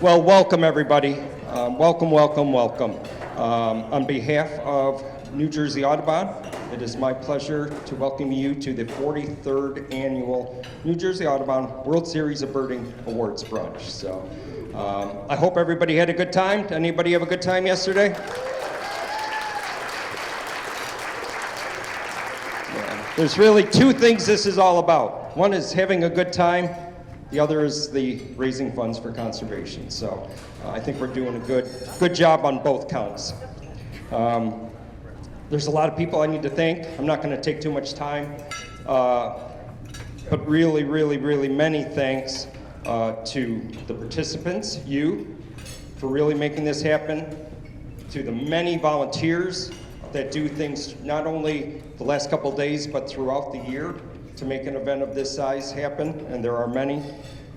Well, welcome everybody. Welcome, welcome, welcome. On behalf of New Jersey Audubon, it is my pleasure to welcome you to the 43rd Annual New Jersey Audubon World Series of Birding Awards Brunch. So I hope everybody had a good time. Did anybody have a good time yesterday? Yeah. There's really two things this is all about. One is having a good time. The other is the raising funds for conservation. So I think we're doing a good job on both counts. There's a lot of people I need to thank. I'm not going to take too much time, but really, really, really many thanks to the participants, you, for really making this happen, to the many volunteers that do things not only the last couple days, but throughout the year to make an event of this size happen, and there are many.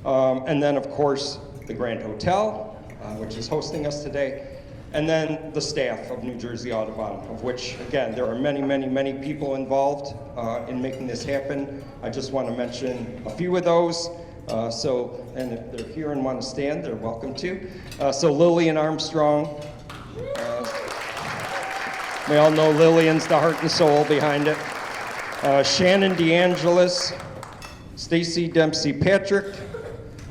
And then, of course, the Grand Hotel, which is hosting us today, and then the staff of New Jersey Audubon, of which, again, there are many, many, many people involved in making this happen. I just want to mention a few of those. And if they're here and want to stand, they're welcome to. So Lillian Armstrong. We all know Lillian's the heart and soul behind it. Shannon DeAngelis, Stacy Dempsey Patrick,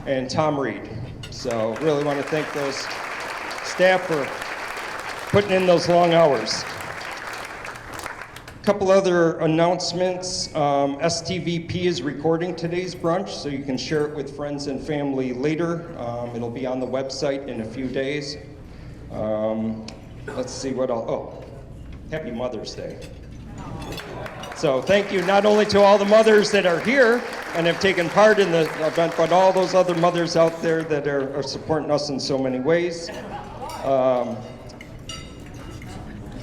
and Tom Reed. So really want to thank those staff for putting in those long hours. A couple other announcements. STVP is recording today's brunch, so you can share it with friends and family later. It'll be on the website in a few days. Let's see what else. Oh, happy Mother's Day. So thank you not only to all the mothers that are here and have taken part in the event, but all those other mothers out there that are supporting us in so many ways.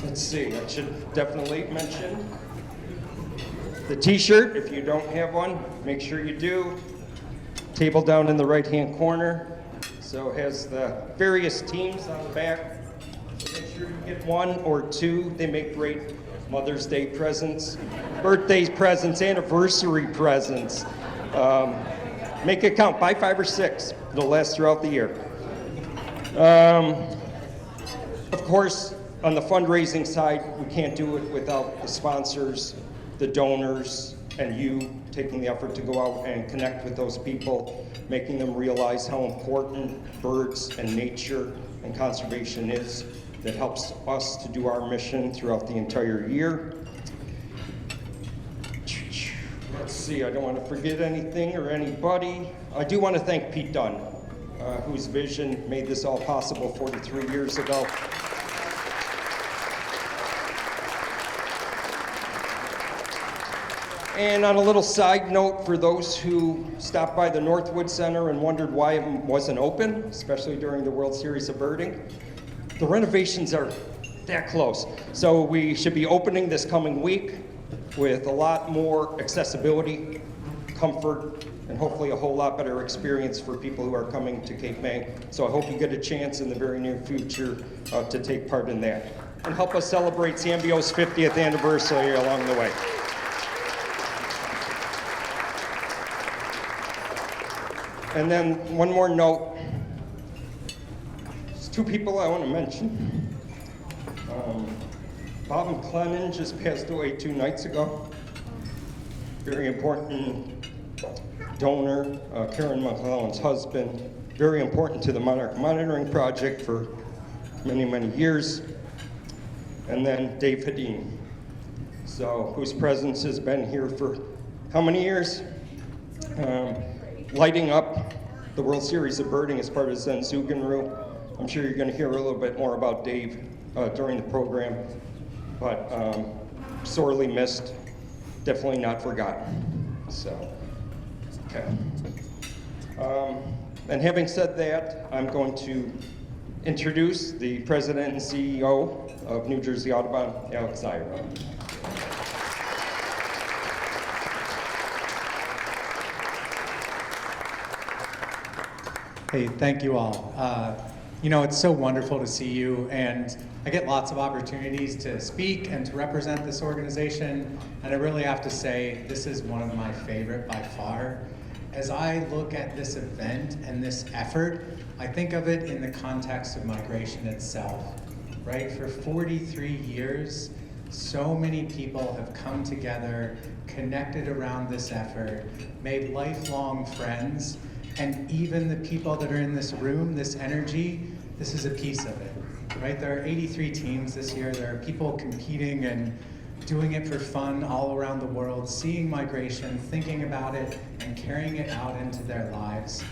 Let's see, I should definitely mention the t-shirt. If you don't have one, make sure you do. Table down in the right-hand corner. So it has the various teams on the back. So make sure you get one or two. They make great Mother's Day presents, birthday presents, anniversary presents. Make it count. Buy 5 or 6. It'll last throughout the year. Of course, on the fundraising side, we can't do it without the sponsors, the donors, and you taking the effort to go out and connect with those people, making them realize how important birds and nature and conservation is. That helps us to do our mission throughout the entire year. Let's see, I don't want to forget anything or anybody. I do want to thank Pete Dunn, whose vision made this all possible 43 years ago. And on a little side note, for those who stopped by the Northwood Center and wondered why it wasn't open, especially during the World Series of Birding, the renovations are that close. So we should be opening this coming week with a lot more accessibility, comfort, and hopefully a whole lot better experience for people who are coming to Cape May. So I hope you get a chance in the very near future to take part in that and help us celebrate Sambio's 50th anniversary along the way. And then one more note. Two people I want to mention. Bob McLennan just passed away 2 nights ago. Very important donor, Karen McClellan's husband. Very important to the Monarch Monitoring Project for many, many years. And then Dave Hedin, so whose presence has been here for how many years? Lighting up the World Series of Birding as part of Zenzugenru. I'm sure you're going to hear a little bit more about Dave during the program, but sorely missed, definitely not forgotten. So, okay. And having said that, I'm going to introduce the President and CEO of New Jersey Audubon, Alex Zyra. Hey, thank you all. You know, it's so wonderful to see you, and I get lots of opportunities to speak and to represent this organization, and I really have to say, this is one of my favorite by far. as I look at this event and this effort, I think of it in the context of migration itself, right? For 43 years, so many people have come together, connected around this effort, made lifelong friends, and even the people that are in this room, this energy, this is a piece of it, right? There are 83 teams this year. There are people competing and doing it for fun all around the world, seeing migration, thinking about it, and carrying it out into their lives.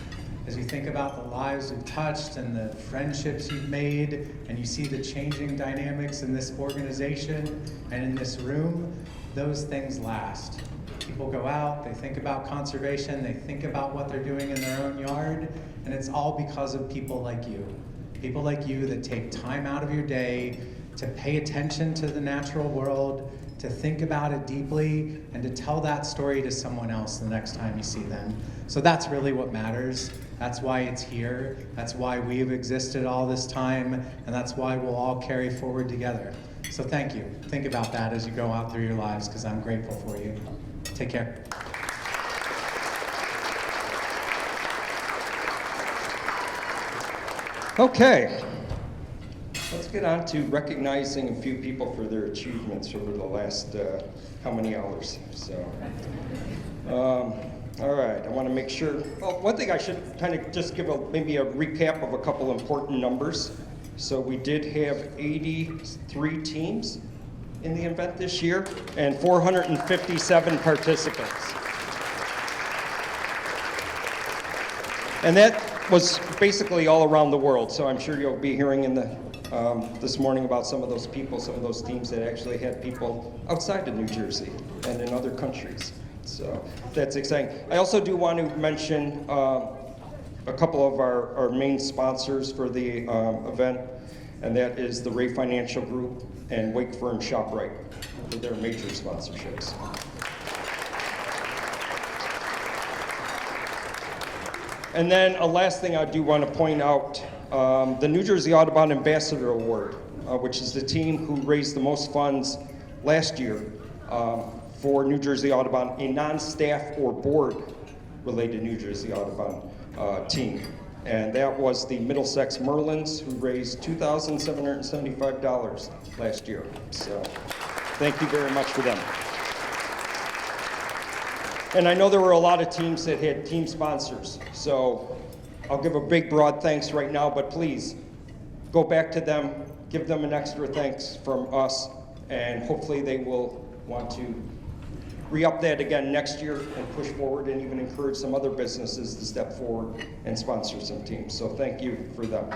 As you think about the lives you've touched and the friendships you've made, and you see the changing dynamics in this organization and in this room, those things last. People go out, they think about conservation, they think about what they're doing in their own yard, and it's all because of people like you. People like you that take time out of your day to pay attention to the natural world, to think about it deeply, and to tell that story to someone else the next time you see them. So that's really what matters. That's why it's here. That's why we've existed all this time, and that's why we'll all carry forward together. So thank you. Think about that as you go out through your lives, because I'm grateful for you. Take care. Okay, let's get on to recognizing a few people for their achievements over the last how many hours. So, all right, I want to make sure. Well, one thing I should kind of just give maybe a recap of a couple important numbers. So we did have 83 teams in the event this year and 457 participants. And that was basically all around the world, so I'm sure you'll be hearing in the this morning about some of those people, some of those teams that actually had people outside of New Jersey and in other countries. So that's exciting. I also do want to mention a couple of our main sponsors for the event, and that is the Ray Financial Group and Wake Firm ShopRite for their major sponsorships. And then a last thing I do want to point out, the New Jersey Audubon Ambassador Award, which is the team who raised the most funds last year for New Jersey Audubon, a non-staff or board-related New Jersey Audubon team. And that was the Middlesex Merlins, who raised $2,775 last year. So thank you very much for them. And I know there were a lot of teams that had team sponsors, so I'll give a big, broad thanks right now, but please go back to them, give them an extra thanks from us, and hopefully they will want to re-up that again next year and push forward and even encourage some other businesses to step forward and sponsor some teams. So thank you for them.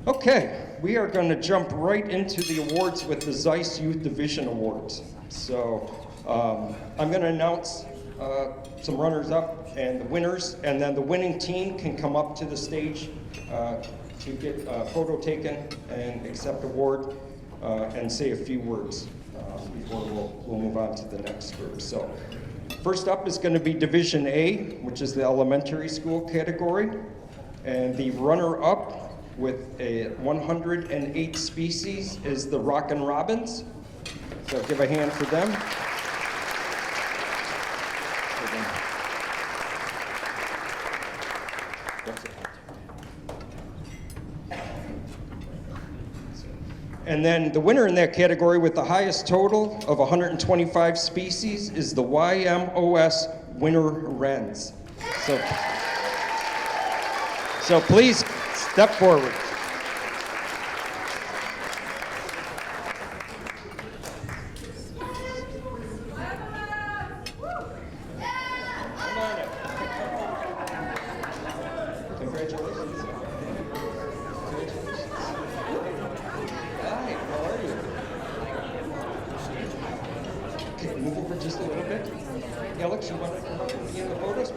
Okay, we are going to jump right into the awards with the Zeiss Youth Division Awards. So I'm going to announce some runners-up and the winners, and then the winning team can come up to the stage to get a photo taken and accept award and say a few words before we'll move on to the next group. So first up is going to be Division A, which is the elementary school category, and the runner-up with a 108 species is the Rockin' Robins. So give a hand for them. And then the winner in that category with the highest total of 125 species is the YMOS Winter Wrens. So please step forward. Move over just a little bit. Alex, you want to come up and be in the photos?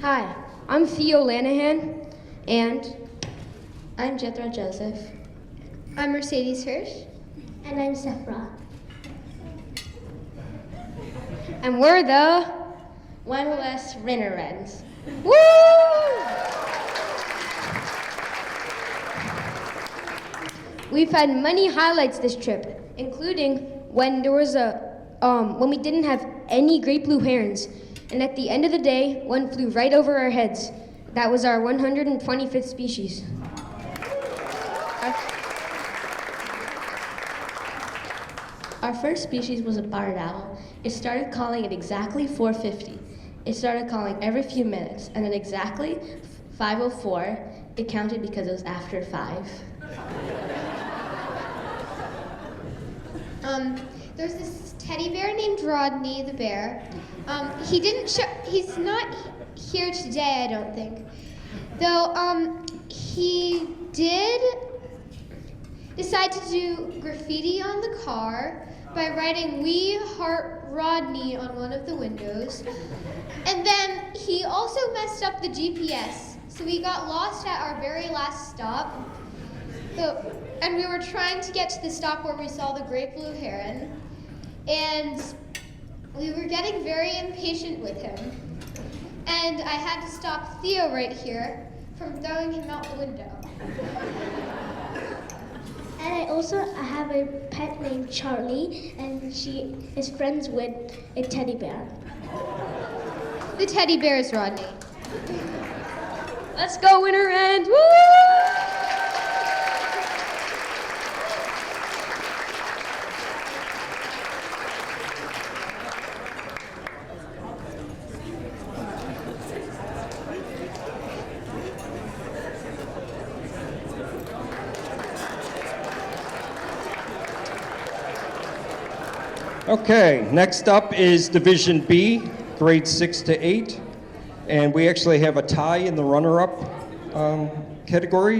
Hi, I'm Theo Lanahan, and I'm Jethro Joseph. I'm Mercedes Hirsch. And I'm Sephra. And we're the One-Less Rinnerens. Woo! We've had many highlights this trip, including when there was when we didn't have any great blue herons, and at the end of the day, one flew right over our heads. That was our 125th species. Our first species was a barred owl. It started calling at exactly 4:50. It started calling every few minutes, and at exactly 5:04, it counted because it was after 5. There's this teddy bear named Rodney the bear. He's not here today, I don't think. Though, he did decide to do graffiti on the car by writing "We Heart Rodney" on one of the windows. And then he also messed up the GPS, so we got lost at our very last stop. And we were trying to get to the stop where we saw the great blue heron, and we were getting very impatient with him. And I had to stop Theo right here from throwing him out the window. And I have a pet named Charlie, and she is friends with a teddy bear. The teddy bear is Rodney. Let's go, winter end! Woo! Okay, next up is Division B, grades 6 to 8. And we actually have a tie in the runner-up category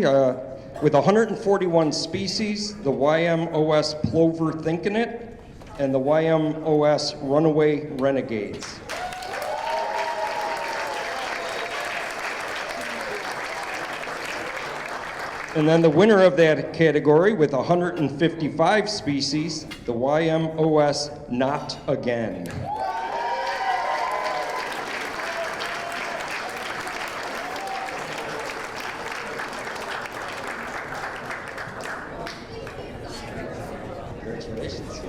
with 141 species, the YMOS Plover Thinkin' It and the YMOS Runaway Renegades. And then the winner of that category with 155 species, the YMOS Not Again. Congratulations.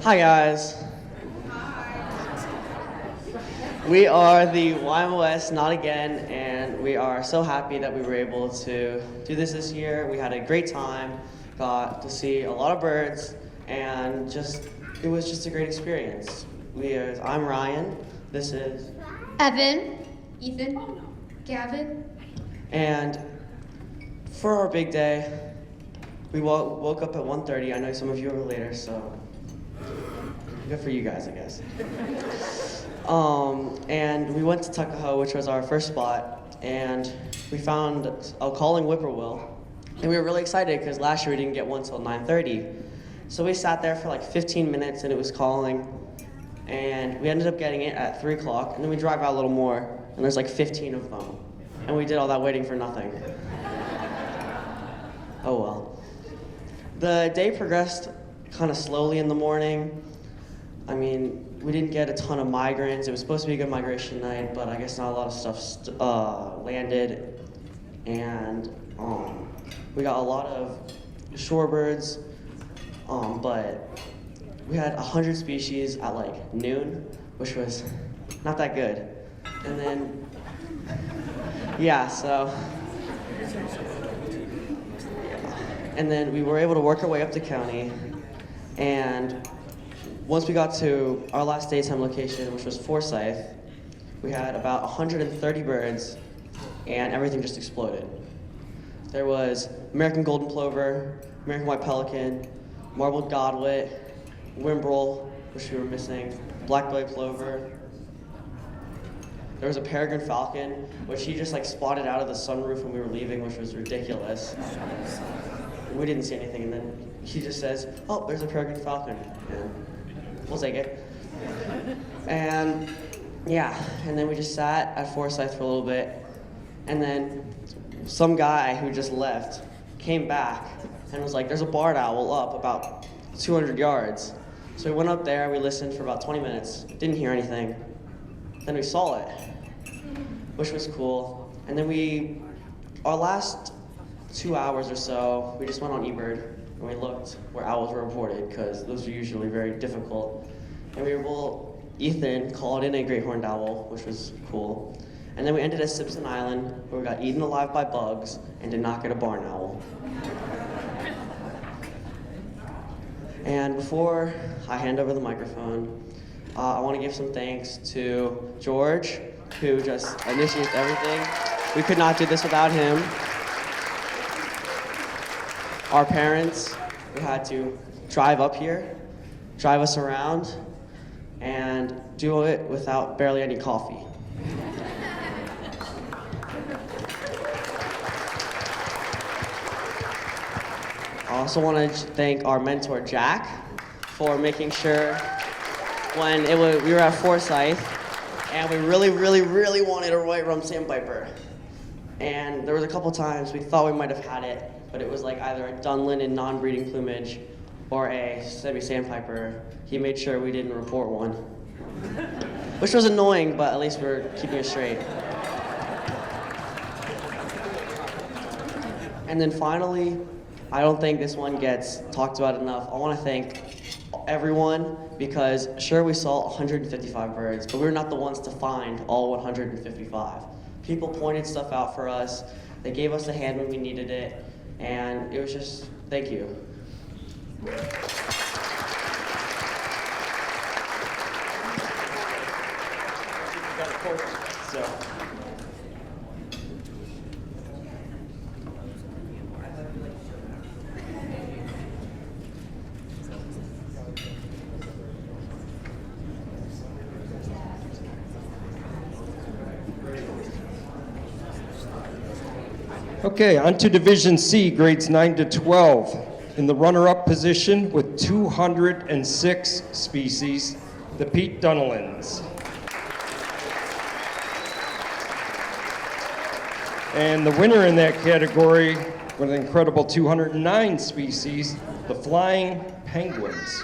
Hi guys. We are the YMOS Not Again, and we are so happy that we were able to do this year. We had a great time, got to see a lot of birds, and it was just a great experience. I'm Ryan, this is Evan, Ethan, Gavin. And for our big day, we woke up at 1:30. I know some of you were later, so good for you guys, I guess. And we went to Tuckahoe, which was our first spot, and we found a calling whippoorwill. And we were really excited because last year we didn't get one till 9:30. So we sat there for like 15 minutes and it was calling, and we ended up getting it at 3 o'clock, and then we drive out a little more, and there's like 15 of them. And we did all that waiting for nothing. Oh well. The day progressed kind of slowly in the morning. I mean, we didn't get a ton of migrants. It was supposed to be a good migration night, but I guess not a lot of stuff landed. And we got a lot of shorebirds, but we had 100 species at like noon, which was not that good. And then, yeah, so. And then we were able to work our way up the county, and once we got to our last daytime location, which was Forsyth, we had about 130 birds, and everything just exploded. There was American golden plover, American white pelican, marbled godwit, whimbrel, which we were missing, black-bellied plover. There was a peregrine falcon, which he just like spotted out of the sunroof when we were leaving, which was ridiculous. We didn't see anything, and then he just says, "Oh, there's a peregrine falcon." And we'll take it. And yeah, and then we just sat at Forsyth for a little bit, and then some guy who just left came back and was like, there's a barred owl up about 200 yards. So we went up there, we listened for about 20 minutes, didn't hear anything. Then we saw it, which was cool. And then our last 2 hours or so, we just went on eBird and we looked where owls were reported, because those are usually very difficult. And Ethan called in a great horned owl, which was cool. And then we ended at Simpson Island, where we got eaten alive by bugs and did not get a barn owl. And before I hand over the microphone, I want to give some thanks to George, who just initiated everything. We could not do this without him. Our parents, who had to drive up here, drive us around, and do it without barely any coffee. I also want to thank our mentor, Jack, for making sure when we were at Forsyth, and we really, really, really wanted a white rum sandpiper. And there was a couple times we thought we might have had it, but it was like either a Dunlin in non-breeding plumage or a semi-sandpiper. He made sure we didn't report one, which was annoying, but at least we were keeping it straight. And then finally, I don't think this one gets talked about enough. I want to thank everyone, because sure, we saw 155 birds, but we were not the ones to find all 155. People pointed stuff out for us. They gave us a hand when we needed it, and it was just, thank you. Okay, on to Division C, grades 9 to 12. In the runner-up position with 206 species, the Pete Dunlins. And the winner in that category with an incredible 209 species, the flying penguins.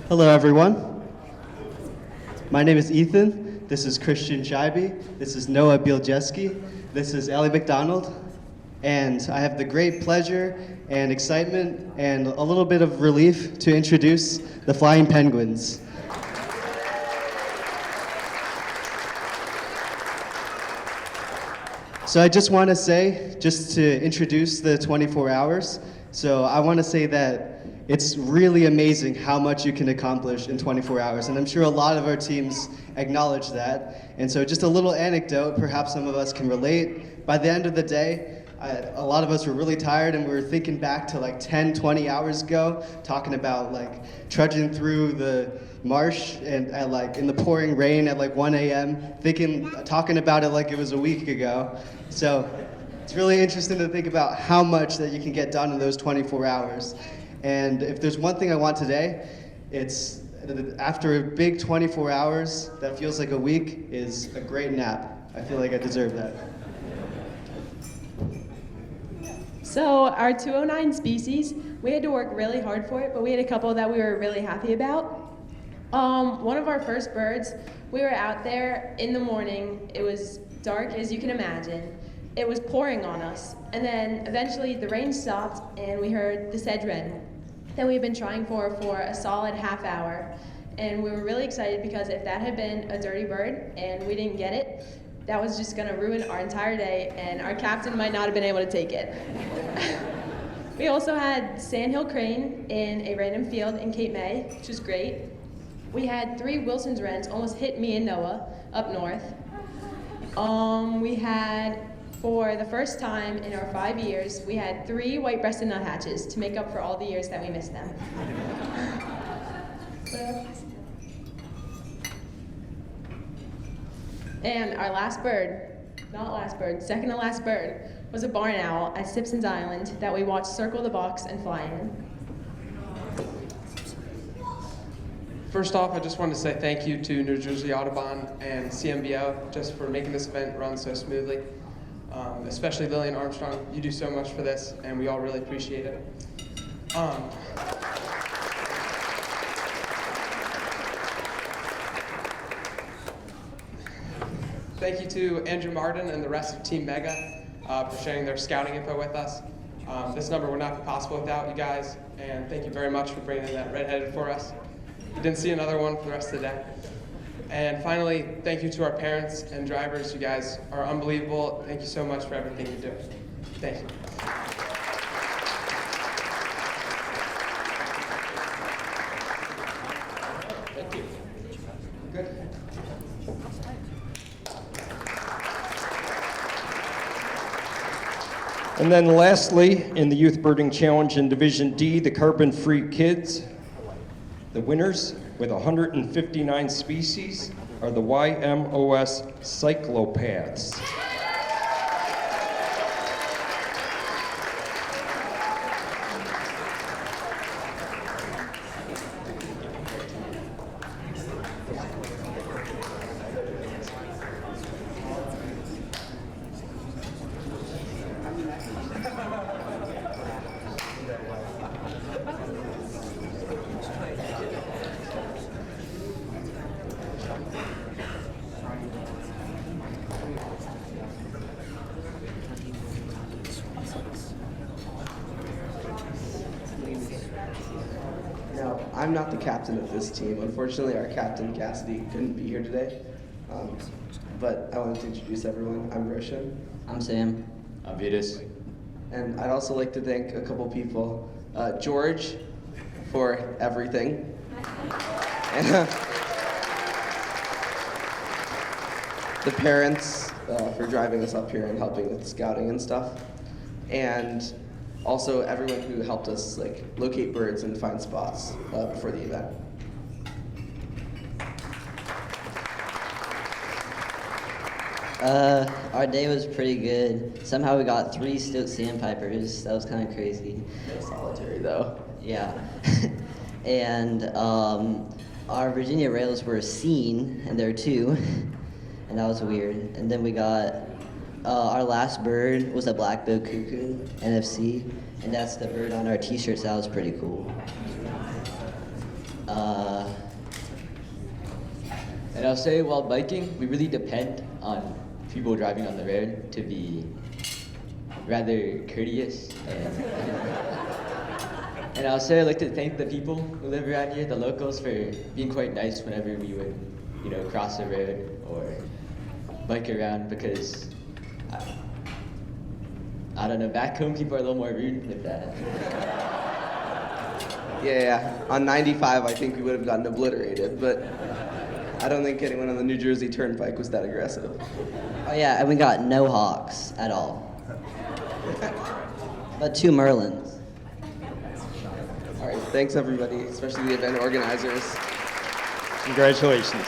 Hello, everyone. My name is Ethan. This is Christian Scheibe. This is Noah Bieljeski. This is Ellie McDonald. And I have the great pleasure and excitement and a little bit of relief to introduce the flying penguins. So I just want to say, just to introduce the 24 hours, so I want to say that it's really amazing how much you can accomplish in 24 hours, and I'm sure a lot of our teams acknowledge that. And so just a little anecdote, perhaps some of us can relate. By the end of the day, a lot of us were really tired, and we were thinking back to like 10, 20 hours ago, talking about like trudging through the marsh and at like in the pouring rain at like 1 a.m., talking about it like it was a week ago. So it's really interesting to think about how much that you can get done in those 24 hours. And if there's one thing I want today, it's after a big 24 hours that feels like a week is a great nap. I feel like I deserve that. So our 209 species, we had to work really hard for it, but we had a couple that we were really happy about. One of our first birds, we were out there in the morning. It was dark, as you can imagine. It was pouring on us, and then eventually the rain stopped and we heard the sedge wren that we've been trying for a solid half hour. And we were really excited, because if that had been a dirty bird and we didn't get it, that was just gonna ruin our entire day, and our captain might not have been able to take it. We also had Sandhill Crane in a random field in Cape May, which was great. We had 3 Wilson's Wrens almost hit me and Noah up north. We had, for the first time in our 5 years, we had 3 white-breasted nuthatches to make up for all the years that we missed them. And our last bird, not last bird, second to last bird, was a barn owl at Simpsons Island that we watched circle the box and fly in. First off, I just want to say thank you to New Jersey Audubon and CMBO just for making this event run so smoothly. Especially Lillian Armstrong, you do so much for this, and we all really appreciate it. Thank you to Andrew Martin and the rest of Team Mega for sharing their scouting info with us. This number would not be possible without you guys, and thank you very much for bringing in that red-headed for us. You didn't see another one for the rest of the day. And finally, thank you to our parents and drivers. You guys are unbelievable. Thank you so much for everything you do. Thank you. Thank you. Good. And then lastly, in the Youth Birding Challenge in Division D, the carbon-free kids, the winners with 159 species are the YMOS cyclopaths. No, I'm not the captain of this team. Unfortunately, our captain, Cassidy, couldn't be here today. But I wanted to introduce everyone. I'm Roshan. I'm Sam. I'm Vitas. And I'd also like to thank a couple people. George, for everything. And, the parents for driving us up here and helping with scouting and stuff. And also everyone who helped us like locate birds and find spots before the event. Our day was pretty good. Somehow we got 3 Stoke sandpipers. That was kind of crazy. Solitary though. Yeah. And our Virginia rails were seen, and there were 2, and that was weird. And then we got our last bird was a black-billed cuckoo, NFC, and that's the bird on our t-shirts. That was pretty cool. And I'll say, while biking, we really depend on people driving on the road to be rather courteous. And I'll say I'd like to thank the people who live around here, the locals, for being quite nice whenever we would, cross the road or bike around, because I don't know, back home people are a little more rude with that. Yeah. On 95, I think we would have gotten obliterated, but I don't think anyone on the New Jersey Turnpike was that aggressive. Oh yeah, and we got no hawks at all. But 2 merlins. All right, thanks everybody, especially the event organizers. Congratulations.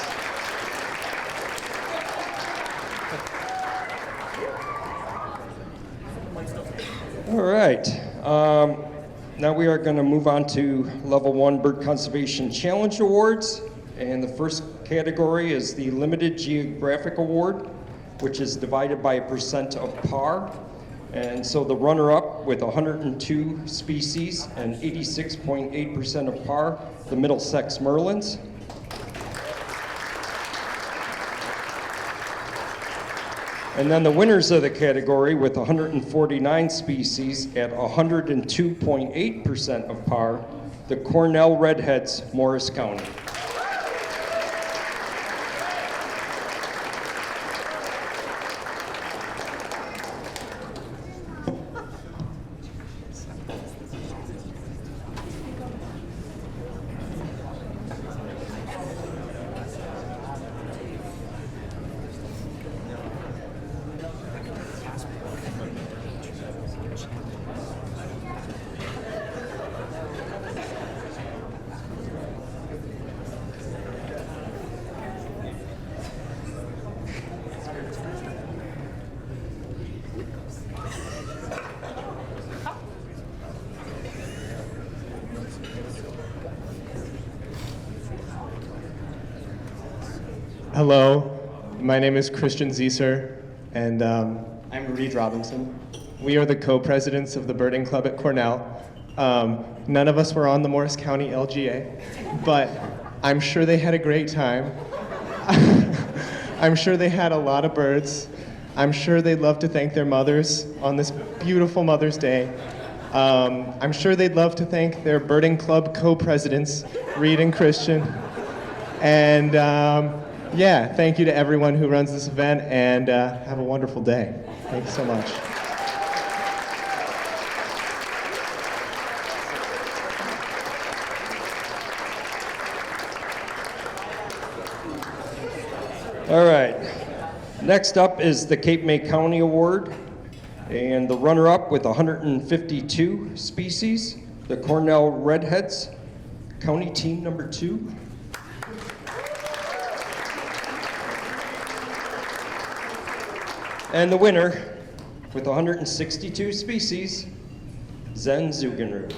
All right. Now we are going to move on to Level 1 Bird Conservation Challenge Awards. And the first category is the Limited Geographic Award, which is divided by a % of par. And so the runner-up with 102 species and 86.8% of par, the Middlesex Merlins. And then the winners of the category with 149 species at 102.8% of par, the Cornell Redheads, Morris County. Hello, my name is Christian Zieser, and I'm Reed Robinson. we are the co-presidents of the Birding Club at Cornell. None of us were on the Morris County LGA, but I'm sure they had a great time. I'm sure they had a lot of birds. I'm sure they'd love to thank their mothers on this beautiful Mother's Day. I'm sure they'd love to thank their Birding Club co-presidents, Reed and Christian. And yeah, thank you to everyone who runs this event, and have a wonderful day. Thank you so much. All right. Next up is the Cape May County Award, and the runner-up with 152 species, the Cornell Redheads, County Team number 2. And the winner with 162 species, Zen Zugenrud.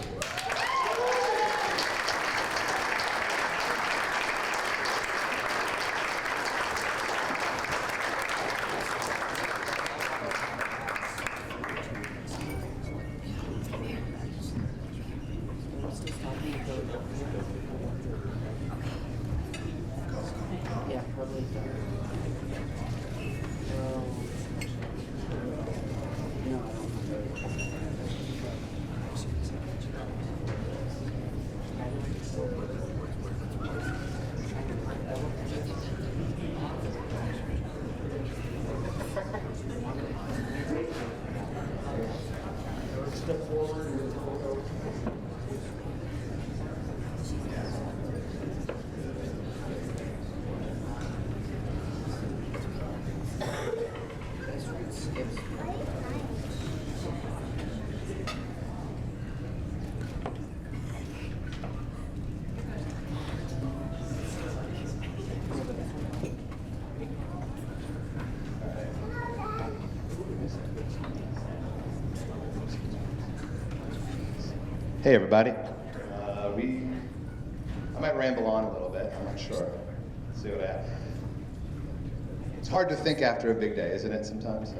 Hey everybody. I might ramble on a little bit, I'm not sure. Let's see what I have. It's hard to think after a big day, isn't it, sometimes? So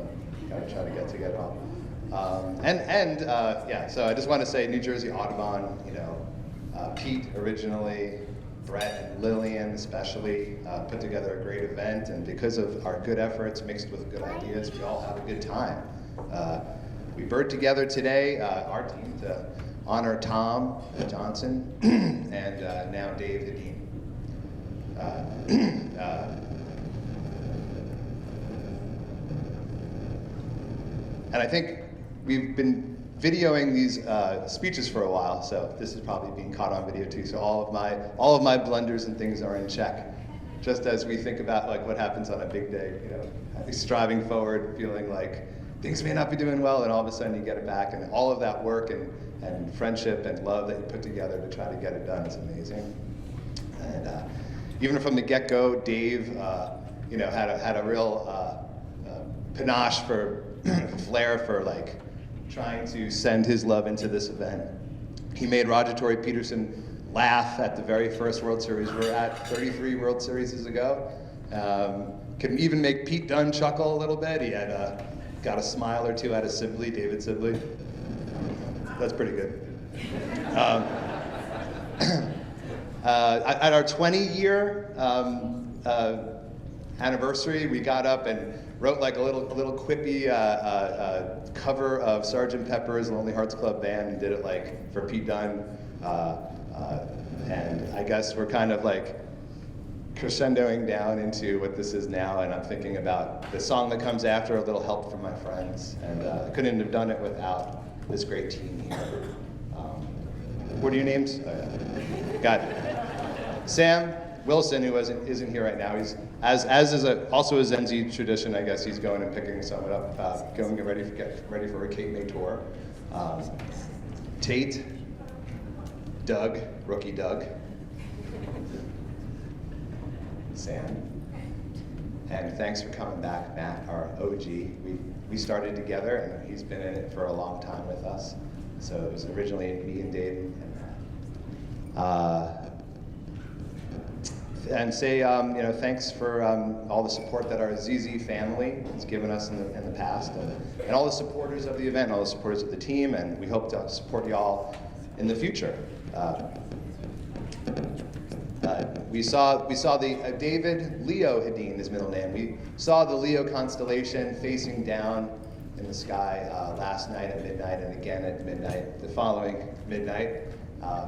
gotta try to get off. Yeah, so I just want to say New Jersey Audubon, Pete originally, Brett and Lillian especially, put together a great event, and because of our good efforts mixed with good ideas, we all have a good time. We bird together today, our team, to honor Tom Johnson and now Dave the Dean. And I think we've been videoing these speeches for a while, so this is probably being caught on video too. So all of my blunders and things are in check. Just as we think about like what happens on a big day, striving forward, feeling like things may not be doing well, and all of a sudden you get it back, and all of that work and friendship and love that you put together to try to get it done is amazing. And even from the get-go, Dave, had a real panache for flair for like trying to send his love into this event. He made Roger Torrey Peterson laugh at the very first World Series we were at 33 World Series ago. Could even make Pete Dunne chuckle a little bit. He had got a smile or two out of Sibley, David Sibley. That's pretty good. At our 20-year anniversary, we got up and wrote like a little quippy cover of Sgt. Pepper's Lonely Hearts Club Band and did it like for Pete Dunne. And I guess we're kind of like crescendoing down into what this is now, and I'm thinking about the song that comes after, A Little Help from My Friends, and I couldn't have done it without this great team here. What are your names? Oh, yeah. Got it. Sam Wilson, who isn't here right now, he's also a Zenzi tradition, I guess. He's going and picking some up, going to get ready for a Cape May tour. Tate, Doug, rookie Doug, Sam, and thanks for coming back, Matt, our OG. We started together, and he's been in it for a long time with us. So it was originally me and Dave and Matt. and say thanks for all the support that our ZZ family has given us in the past, and all the supporters of the event, all the supporters of the team, and we hope to support you all in the future. We saw the David Leo Hedin, his middle name. We saw the Leo constellation facing down in the sky last night at midnight, and again at midnight the following midnight,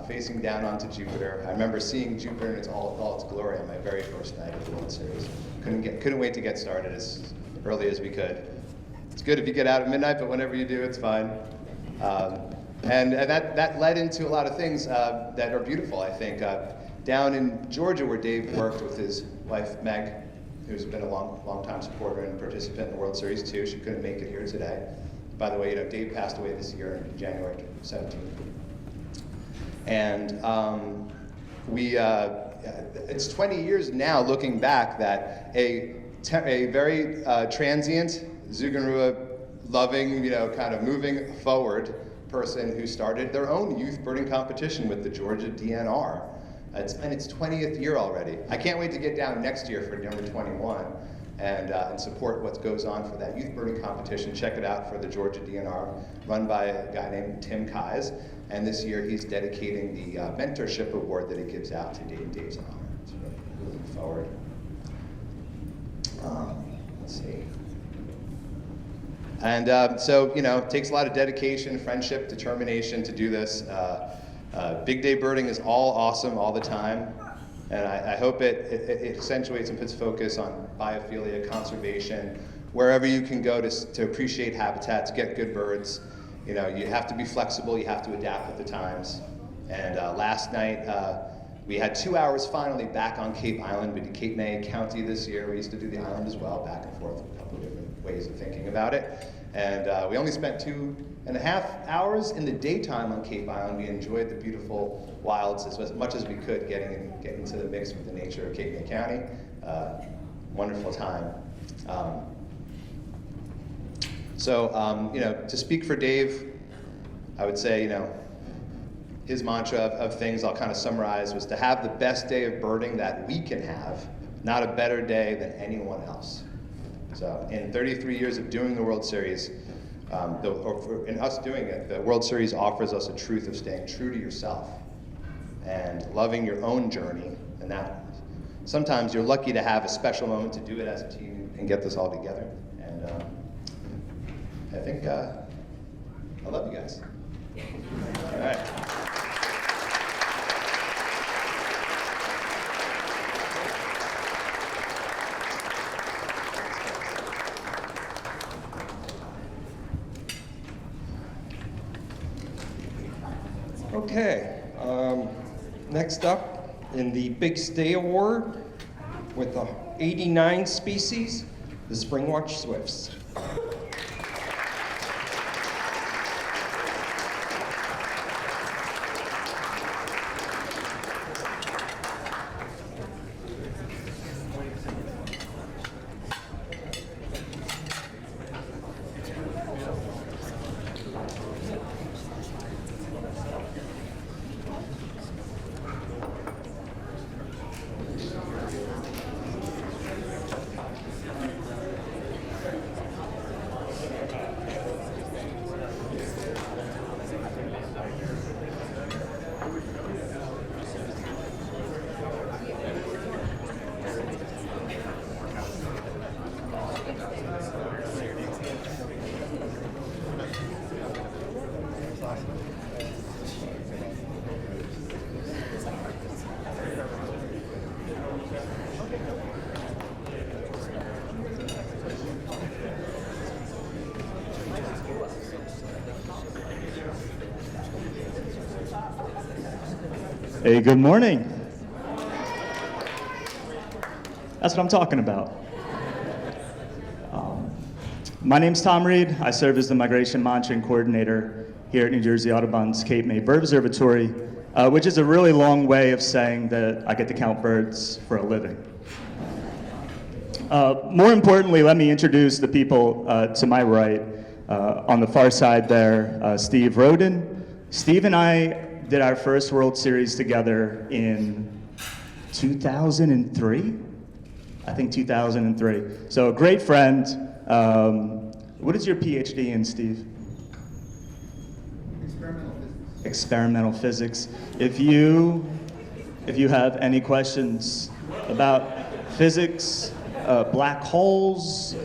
facing down onto Jupiter. I remember seeing Jupiter in all its glory on my very first night of the World Series. Couldn't wait to get started as early as we could. It's good if you get out at midnight, but whenever you do, it's fine. And that led into a lot of things that are beautiful, I think. Down in Georgia, where Dave worked with his wife, Meg, who's been a long-time supporter and participant in the World Series too. She couldn't make it here today. By the way, Dave passed away this year in January 17th. And it's 20 years now, looking back, that a very transient, Zuganrua-loving, kind of moving forward person who started their own youth birding competition with the Georgia DNR. It's in its 20th year already. I can't wait to get down next year for number 21 and support what goes on for that youth birding competition. Check it out for the Georgia DNR, run by a guy named Tim Keyes. And this year he's dedicating the mentorship award that he gives out to Dave. Dave's honor. So moving forward. Let's see. And so, it takes a lot of dedication, friendship, determination to do this. Big day birding is all awesome all the time, and I hope it accentuates and puts focus on biophilia, conservation, wherever you can go to appreciate habitats, get good birds. You have to be flexible, you have to adapt with the times. And last night, we had 2 hours finally back on Cape Island. We did Cape May County this year. We used to do the island as well, back and forth, a couple of different ways of thinking about it. And we only spent 2.5 hours in the daytime on Cape Island. We enjoyed the beautiful wilds as much as we could, getting into the mix with the nature of Cape May County. Wonderful time. To speak for Dave, I would say, his mantra of things I'll kind of summarize was to have the best day of birding that we can have, not a better day than anyone else. So in 33 years of doing the World Series, in us doing it, the World Series offers us a truth of staying true to yourself and loving your own journey. And that sometimes you're lucky to have a special moment to do it as a team and get this all together. And I think I love you guys. All right. Okay, next up in the Big Stay Award with the 89 species, the Springwatch Swifts. Hey, good morning. That's what I'm talking about. My name's Tom Reed. I serve as the Migration Monitoring Coordinator here at New Jersey Audubon's Cape May Bird Observatory, which is a really long way of saying that I get to count birds for a living. More importantly, let me introduce the people to my right. On the far side there, Steve Roden. Steve and I did our first World Series together in 2003? I think 2003. So a great friend. What is your PhD in, Steve? Experimental physics. If you have any questions about physics, black holes,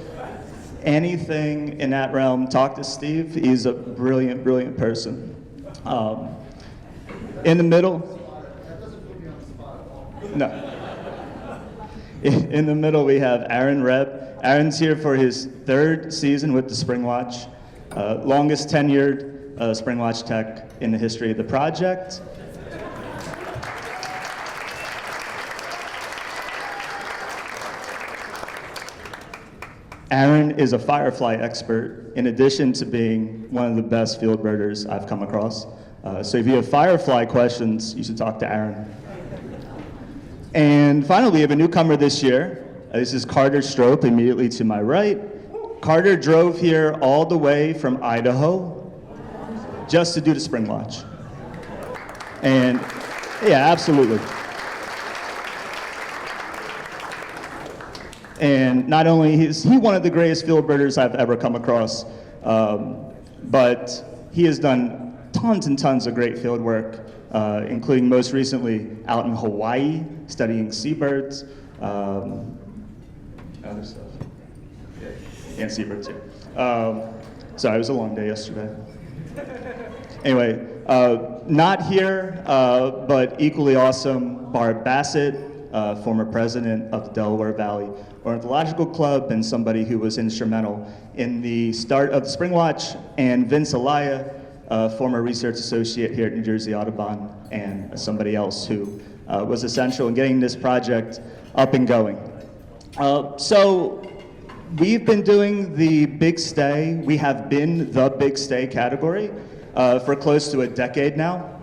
anything in that realm, talk to Steve. He's a brilliant, brilliant person. In the middle, no. In the middle, we have Aaron Reb. Aaron's here for his 3rd season with the Spring Watch, longest tenured Spring Watch tech in the history of the project. Aaron is a firefly expert, in addition to being one of the best field birders I've come across. So if you have firefly questions, you should talk to Aaron. And finally, we have a newcomer this year. This is Carter Strope, immediately to my right. Carter drove here all the way from Idaho just to do the Spring Watch. And yeah, absolutely. And not only is he one of the greatest field birders I've ever come across, but he has done tons and tons of great field work, including most recently out in Hawaii, studying seabirds, other stuff, and seabirds too. Sorry, it was a long day yesterday. Anyway, not here, but equally awesome, Barb Bassett, former president of the Delaware Valley Ornithological Club and somebody who was instrumental in the start of the Spring Watch, and Vince Alaya, former research associate here at New Jersey Audubon, and somebody else who was essential in getting this project up and going. So we've been doing the Big Stay. We have been the Big Stay category for close to a decade now.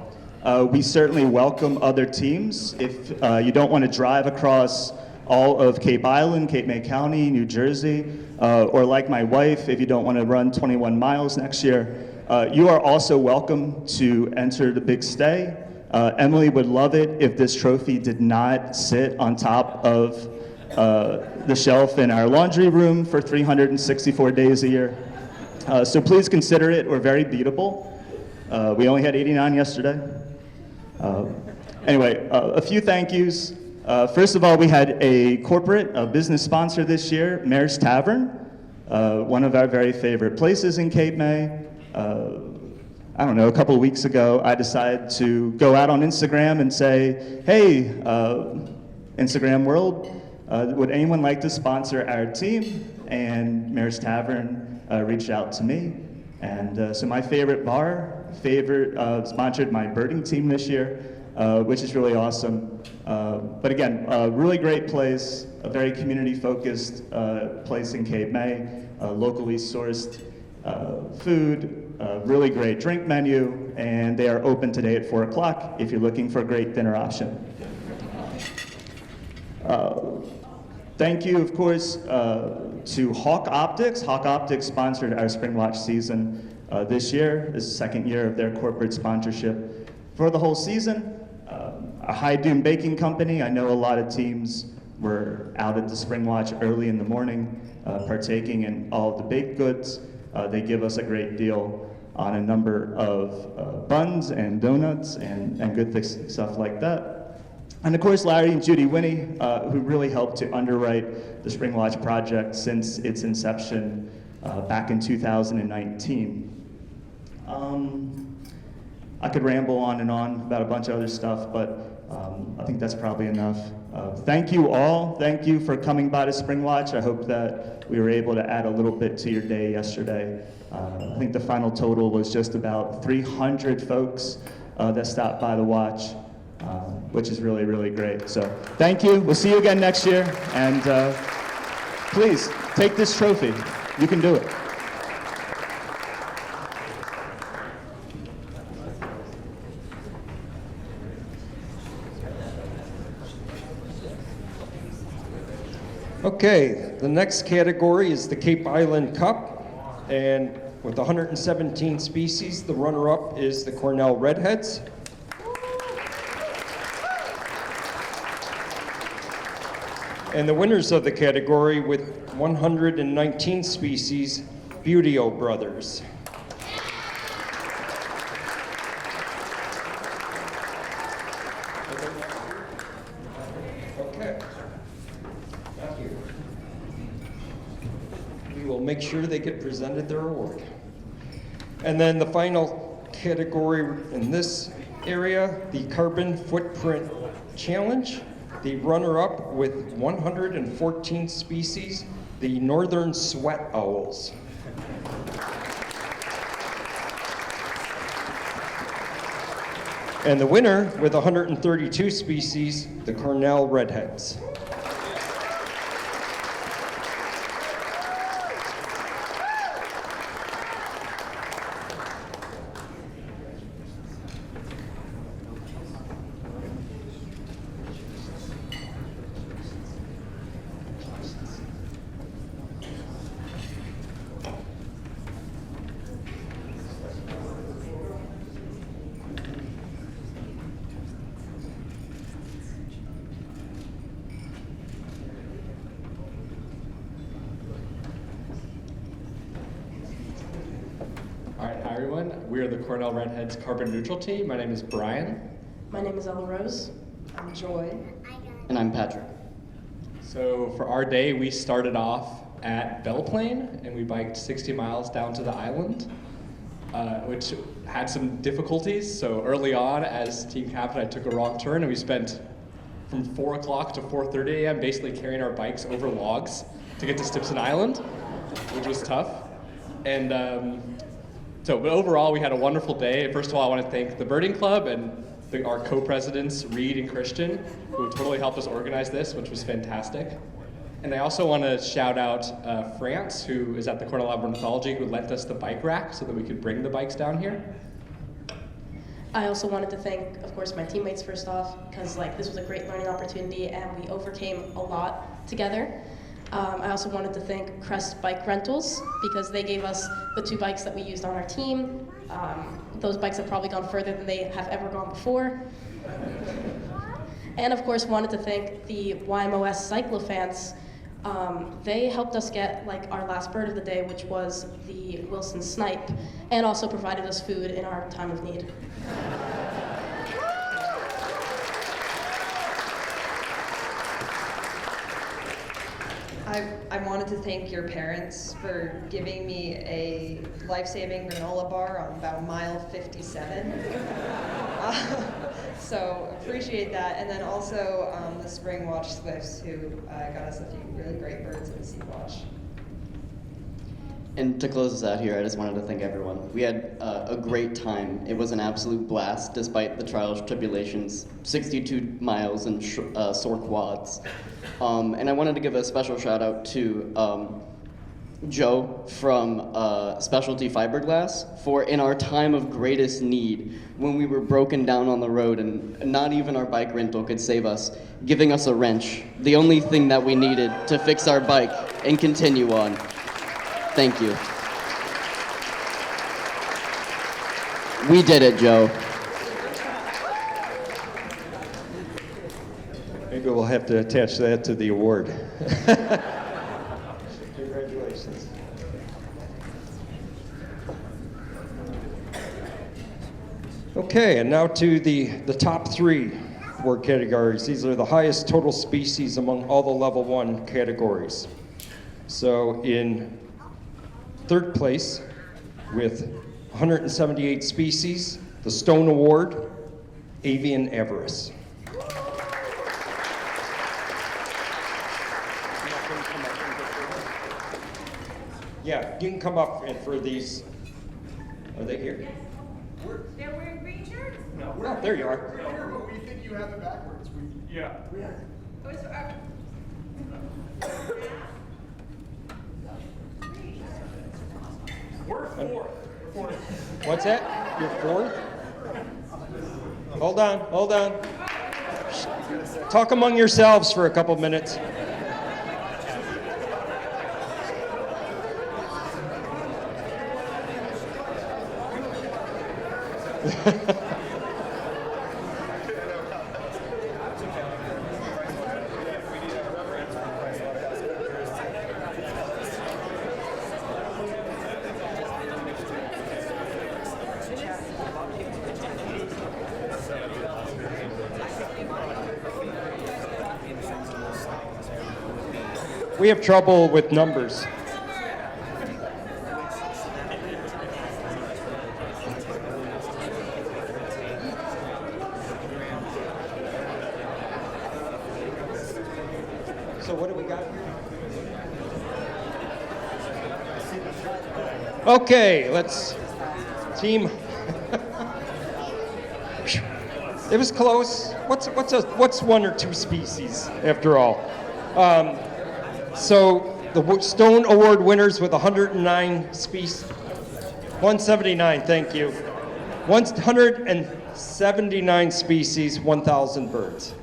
We certainly welcome other teams. If you don't want to drive across all of Cape Island, Cape May County, New Jersey, or like my wife, if you don't want to run 21 miles next year, you are also welcome to enter the Big Stay. Emily would love it if this trophy did not sit on top of the shelf in our laundry room for 364 days a year. So please consider it. We're very beatable. We only had 89 yesterday. Anyway, a few thank yous. First of all, we had a business sponsor this year, Mayor's Tavern, one of our very favorite places in Cape May. I don't know, a couple of weeks ago, I decided to go out on Instagram and say, hey, Instagram world, would anyone like to sponsor our team? And Mayor's Tavern reached out to me. And so my favorite bar sponsored my birding team this year, which is really awesome. But again, a really great place, a very community-focused place in Cape May, locally sourced food, really great drink menu, and they are open today at 4 o'clock if you're looking for a great dinner option. Thank you, of course, to Hawk Optics. Hawk Optics sponsored our Spring Watch season this year. This is the second year of their corporate sponsorship for the whole season. A High Dune Baking Company. I know a lot of teams were out at the Spring Watch early in the morning, partaking in all of the baked goods. They give us a great deal on a number of buns and donuts and good stuff like that. And of course, Larry and Judy Winnie, who really helped to underwrite the Spring Watch project since its inception back in 2019. I could ramble on and on about a bunch of other stuff, but I think that's probably enough. Thank you all. Thank you for coming by to Spring Watch. I hope that we were able to add a little bit to your day yesterday. I think the final total was just about 300 folks that stopped by the watch, which is really, really great. So thank you. We'll see you again next year. And please, take this trophy. You can do it. Okay, the next category is the Cape Island Cup, and with 117 species, the runner-up is the Cornell Redheads. And the winners of the category with 119 species, Beautyo Brothers. Okay. Thank you. We will make sure they get presented their award. And then the final category in this area, the Carbon Footprint Challenge. The runner-up with 114 species, the northern sweat owls. And the winner with 132 species, the Cornell redheads. All right, hi everyone. We are the Cornell Redheads Carbon Neutral team. My name is Brian. My name is Ella Rose. I'm Joy. And I'm Patrick. So for our day, we started off at Belplain and we biked 60 miles down to the island, which had some difficulties. So early on, as team captain, I took a wrong turn and we spent from 4 o'clock to 4:30 a.m. basically carrying our bikes over logs to get to Stipson Island, which was tough. And but overall, we had a wonderful day. First of all, I want to thank the Birding Club and our co-presidents, Reed and Christian, who totally helped us organize this, which was fantastic. And I also want to shout out France, who is at the Cornell Lab of Ornithology, who lent us the bike rack so that we could bring the bikes down here. I also wanted to thank, of course, my teammates first off, because this was a great learning opportunity and we overcame a lot together. I also wanted to thank Crest Bike Rentals because they gave us the 2 bikes that we used on our team. Those bikes have probably gone further than they have ever gone before. And of course, wanted to thank the YMOS Cyclofans. They helped us get our last bird of the day, which was the Wilson snipe, and also provided us food in our time of need. I wanted to thank your parents for giving me a life-saving granola bar on about mile 57. So appreciate that. And then also the Spring Watch Swifts who got us a few really great birds in the Sea Watch. And to close us out here, I just wanted to thank everyone. We had a great time. It was an absolute blast, despite the trials, tribulations, 62 miles and sore quads. And I wanted to give a special shout out to Joe from Specialty Fiberglass for, in our time of greatest need, when we were broken down on the road and not even our bike rental could save us, giving us a wrench, the only thing that we needed to fix our bike and continue on. Thank you. We did it, Joe. Maybe we'll have to attach that to the award. Congratulations. Okay, and now to the top 3 award categories. These are the highest total species among all the level 1 categories. So in 3rd place, with 178 species, the Stone Award, Avian Avarice. Yeah, you can come up for these. Are they here? They're wearing green shirts? No, there you are. We're here, but we think you have it backwards. Yeah. Oh, it's, We're 4th. What's that? You're 4th? Hold on, hold on. Talk among yourselves for a couple minutes. We have trouble with numbers. So what do we got here? Okay, let's team. It was close. What's one or two species after all? So the Stone Award winners with 109 species, 179. Thank you. 179 species, 1,000 birds.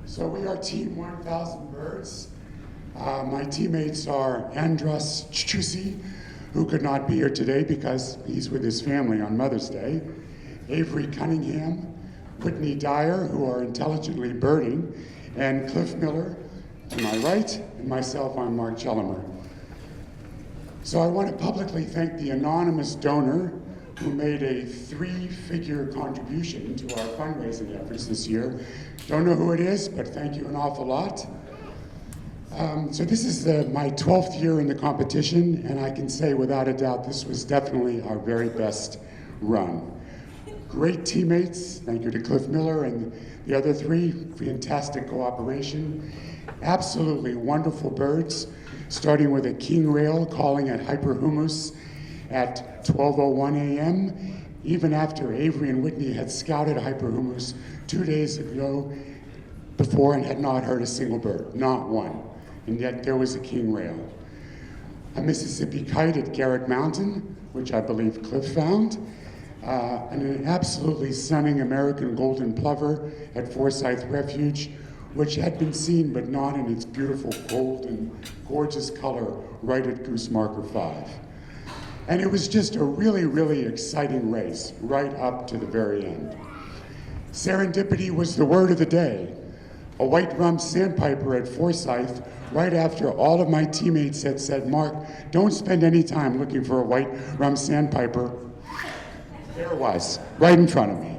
So we are Team 1,000 Birds. My teammates are Andros Chusi, who could not be here today because he's with his family on Mother's Day, Avery Cunningham, Whitney Dyer, who are intelligently birding, and Cliff Miller to my right, and myself, I'm Mark Chellemer. So I want to publicly thank the anonymous donor who made a 3-figure contribution to our fundraising efforts this year. Don't know who it is, but thank you an awful lot. So this is my 12th year in the competition, and I can say without a doubt this was definitely our very best run. Great teammates, thank you to Cliff Miller and the other 3, fantastic cooperation. Absolutely wonderful birds, starting with a king rail calling at hyperhumus at 12:01 a.m., even after Avery and Whitney had scouted hyperhumus 2 days ago before and had not heard a single bird, not one. And yet there was a king rail. A Mississippi kite at Garrett Mountain, which I believe Cliff found, and an absolutely stunning American golden plover at Forsyth Refuge, which had been seen but not in its beautiful golden, gorgeous color right at Goose Marker 5. And it was just a really, really exciting race right up to the very end. Serendipity was the word of the day. A white-rumped sandpiper at Forsyth, right after all of my teammates had said, Mark, don't spend any time looking for a white-rumped sandpiper. There it was, right in front of me.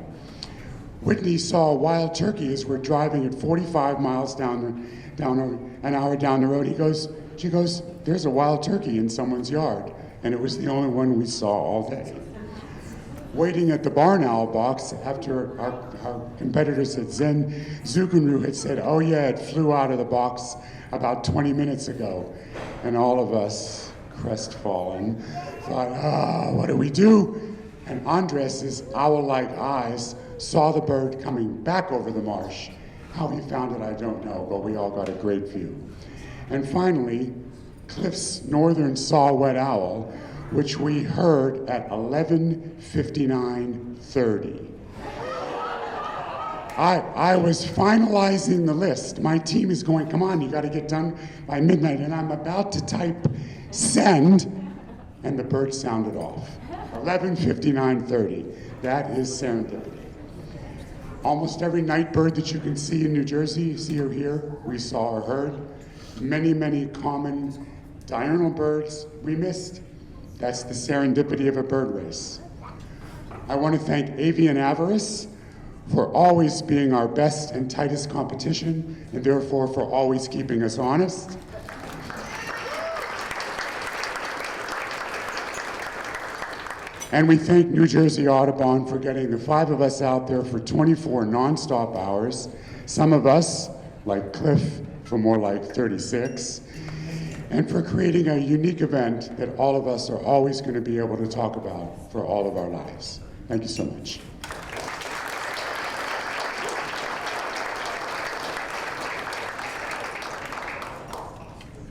Whitney saw a wild turkey as we're driving at 45 miles an hour down the road. She goes, there's a wild turkey in someone's yard. And it was the only one we saw all day. Waiting at the barn owl box after our competitors at Zen Zugunru had said, oh yeah, it flew out of the box about 20 minutes ago. And all of us, crestfallen, thought, what do we do? And Andres' owl-like eyes saw the bird coming back over the marsh. How he found it, I don't know, but we all got a great view. And finally, Cliff's northern saw-whet owl, which we heard at 11:59:30. I was finalizing the list. My team is going, come on, you got to get done by midnight. And I'm about to type send, and the bird sounded off. 11:59:30. That is serendipity. Almost every night bird that you can see in New Jersey, see or hear, we saw or heard. Many, many common diurnal birds we missed. That's the serendipity of a bird race. I want to thank Avian Avarice for always being our best and tightest competition, and therefore for always keeping us honest. And we thank New Jersey Audubon for getting the 5 of us out there for 24 nonstop hours. Some of us, like Cliff, for more like 36. And for creating a unique event that all of us are always going to be able to talk about for all of our lives. Thank you so much.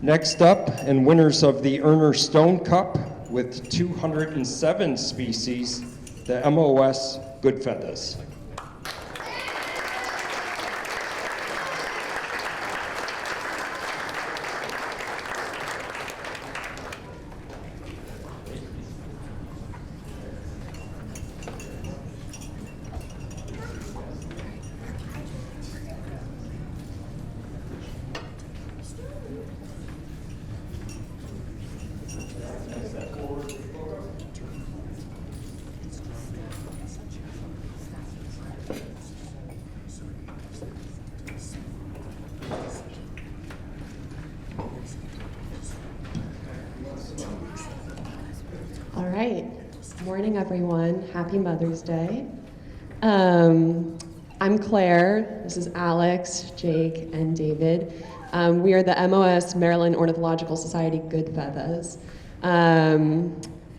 Next up, and winners of the Erner Stone Cup with 207 species, the MOS Goodfeathers. morning, everyone. Happy Mother's Day. I'm Claire. This is Alex, Jake, and David. We are the MOS Maryland Ornithological Society Good Feathers.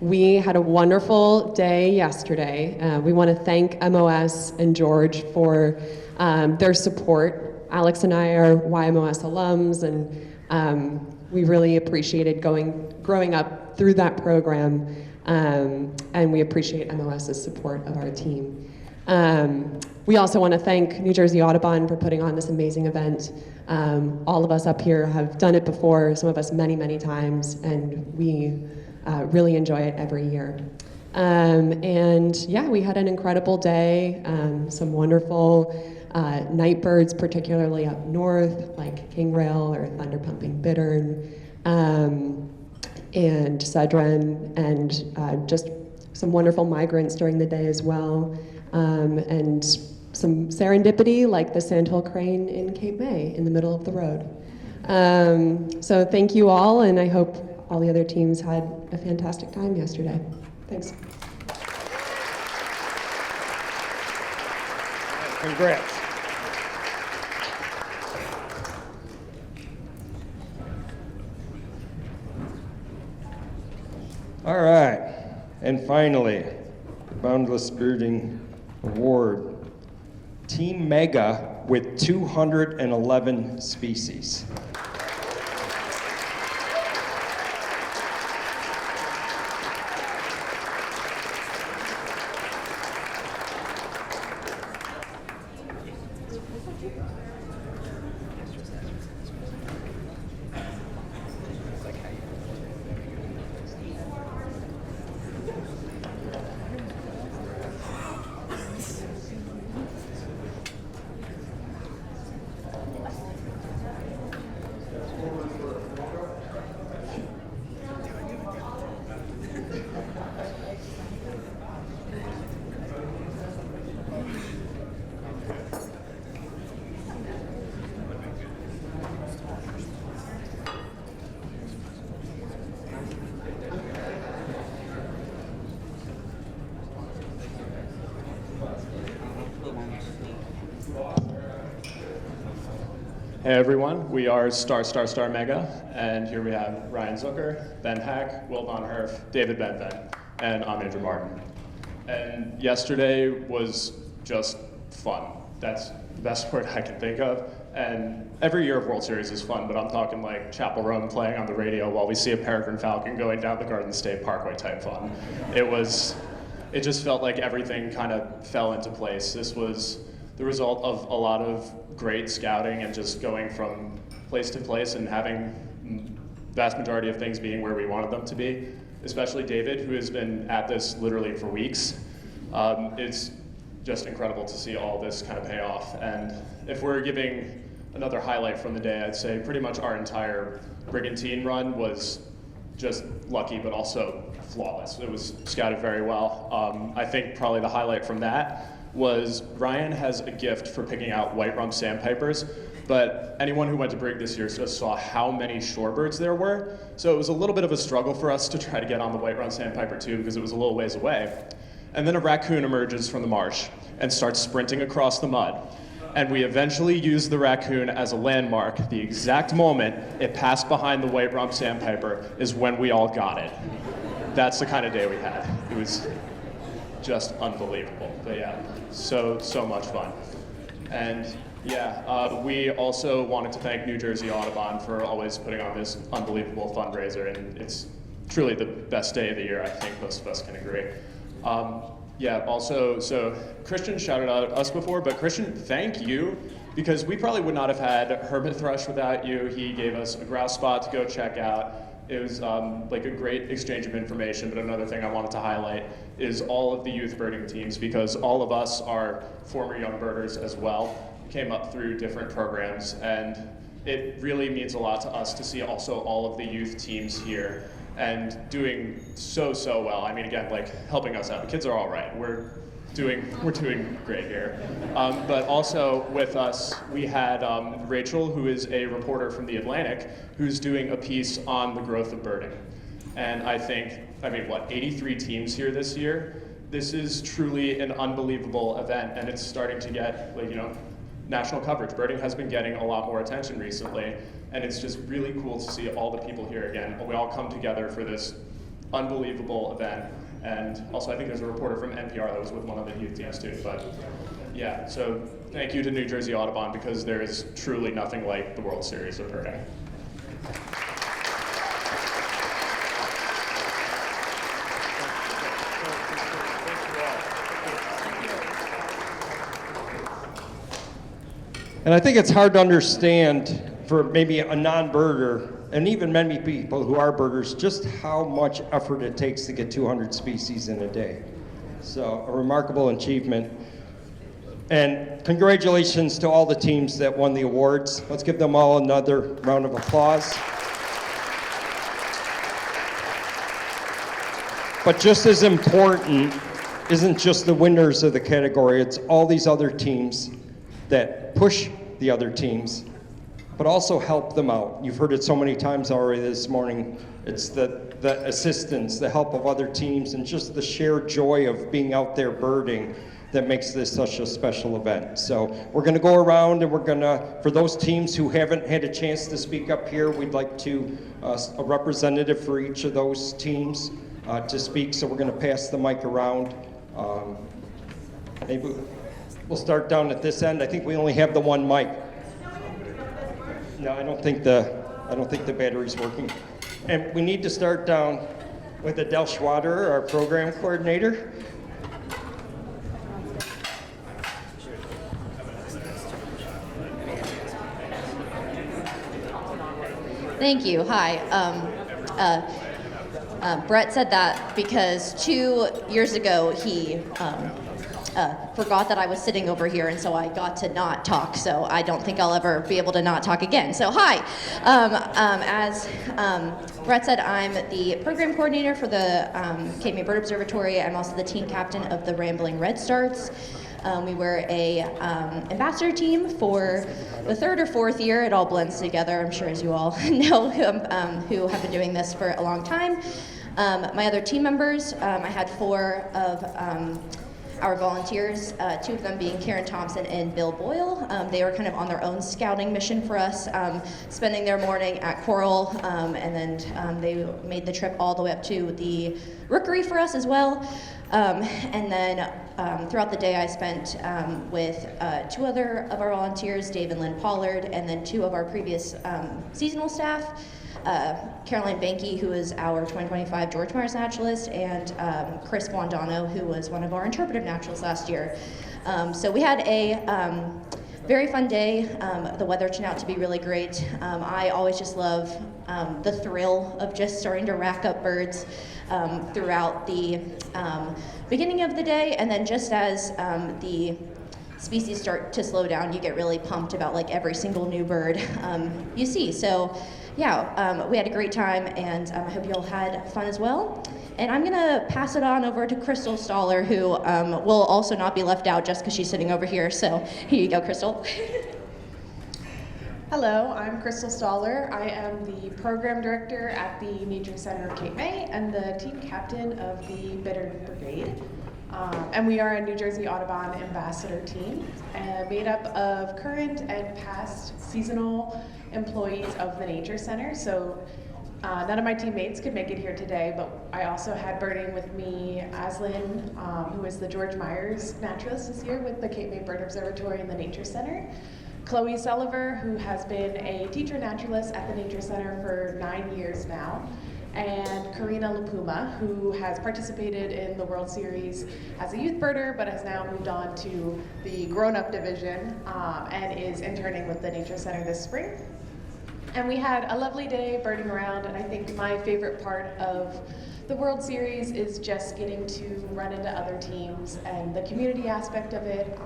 We had a wonderful day yesterday. We want to thank MOS and George for their support. Alex and I are YMOS alums, and we really appreciated growing up through that program, and we appreciate MOS's support of our team. We also want to thank New Jersey Audubon for putting on this amazing event. All of us up here have done it before, some of us many, many times, and we really enjoy it every year. And yeah, we had an incredible day, some wonderful night birds, particularly up north, like kingrail or thunder pumping bittern, and cedron, and just some wonderful migrants during the day as well, and some serendipity like the sandhill crane in Cape May in the middle of the road. So thank you all, and I hope all the other teams had a fantastic time yesterday. Thanks. Congrats. All right, and finally, the Boundless Birding Award, Team Mega with 211 species. Hey everyone, we are Star Mega, and here we have Ryan Zucker, Ben Hack, Will Von Herf, David Benven, and I'm Andrew Martin. And yesterday was just fun. That's the best word I can think of. And every year of World Series is fun, but I'm talking like Chapel Roan playing on the radio while we see a peregrine falcon going down the Garden State Parkway type fun. It just felt like everything kind of fell into place. This was the result of a lot of great scouting and just going from place to place and having the vast majority of things being where we wanted them to be, especially David, who has been at this literally for weeks. It's just incredible to see all this kind of pay off. And if we're giving another highlight from the day, I'd say pretty much our entire Brigantine run was just lucky, but also flawless. It was scouted very well. I think probably the highlight from that was Ryan has a gift for picking out white rump sandpipers, but anyone who went to Brig this year just saw how many shorebirds there were. So it was a little bit of a struggle for us to try to get on the white rump sandpiper too, because it was a little ways away. And then a raccoon emerges from the marsh and starts sprinting across the mud. And we eventually used the raccoon as a landmark. The exact moment it passed behind the white rump sandpiper is when we all got it. That's the kind of day we had. It was just unbelievable. But yeah, so much fun. And yeah, we also wanted to thank New Jersey Audubon for always putting on this unbelievable fundraiser, and it's truly the best day of the year, I think most of us can agree. Yeah, also, so Christian shouted out us before, but Christian, thank you, because we probably would not have had hermit thrush without you. He gave us a grouse spot to go check out. It was like a great exchange of information, but another thing I wanted to highlight is all of the youth birding teams, because all of us are former young birders as well, came up through different programs, and it really means a lot to us to see also all of the youth teams here and doing so well. I mean, again, like helping us out. The kids are all right. We're doing great here. But also with us, we had Rachel, who is a reporter from The Atlantic, who's doing a piece on the growth of birding. And I think 83 teams here this year. This is truly an unbelievable event, and it's starting to get, national coverage. Birding has been getting a lot more attention recently, and it's just really cool to see all the people here again. We all come together for this unbelievable event. And also, I think there's a reporter from NPR that was with one of the youth teams too. But yeah, so thank you to New Jersey Audubon, because there is truly nothing like the World Series of birding. And I think it's hard to understand for maybe a non-birder, and even many people who are birders, just how much effort it takes to get 200 species in a day. So a remarkable achievement. And congratulations to all the teams that won the awards. Let's give them all another round of applause. But just as important isn't just the winners of the category, it's all these other teams that push the other teams, but also help them out. You've heard it so many times already this morning. It's the assistance, the help of other teams, and just the shared joy of being out there birding that makes this such a special event. So we're gonna go around and we're gonna, for those teams who haven't had a chance to speak up here, we'd like to, a representative for each of those teams to speak. So we're gonna pass the mic around. Maybe we'll start down at this end. I think we only have the one mic. No, I don't think the battery's working. And we need to start down with Adele Schwader, our program coordinator. Thank you. Hi. Brett said that because 2 years ago he forgot that I was sitting over here, and so I got to not talk. So I don't think I'll ever be able to not talk again. So hi. As Brett said, I'm the program coordinator for the Cape May Bird Observatory. I'm also the team captain of the Rambling Red Starts. We were a ambassador team for the 3rd or 4th year. It all blends together, I'm sure, as you all know, who have been doing this for a long time. My other team members, I had 4 of our volunteers, 2 of them being Karen Thompson and Bill Boyle. They were kind of on their own scouting mission for us, spending their morning at Coral, and then they made the trip all the way up to the rookery for us as well. And then throughout the day I spent with 2 other of our volunteers, Dave and Lynn Pollard, and then 2 of our previous seasonal staff, Caroline Banky, who is our 2025 George Myers naturalist, and Chris Bondano, who was one of our interpretive naturalists last year. So we had a very fun day. The weather turned out to be really great. I always just love the thrill of just starting to rack up birds throughout the beginning of the day, and then just as the species start to slow down, you get really pumped about like every single new bird you see. So yeah, we had a great time, and I hope you all had fun as well. And I'm gonna pass it on over to Crystal Stoller, who will also not be left out just because she's sitting over here. So here you go, Crystal. Hello, I'm Crystal Stoller. I am the program director at the Nature Center of Cape May and the team captain of the Bittern Brigade. And we are a New Jersey Audubon ambassador team made up of current and past seasonal employees of the Nature Center. So none of my teammates could make it here today, but I also had birding with me Aslyn, who is the George Myers naturalist this year with the Cape May Bird Observatory and the Nature Center. Chloe Sulliver, who has been a teacher naturalist at the Nature Center for 9 years now, and Karina Lapuma, who has participated in the World Series as a youth birder, but has now moved on to the grown-up division and is interning with the Nature Center this spring. And we had a lovely day birding around, and I think my favorite part of the World Series is just getting to run into other teams and the community aspect of it.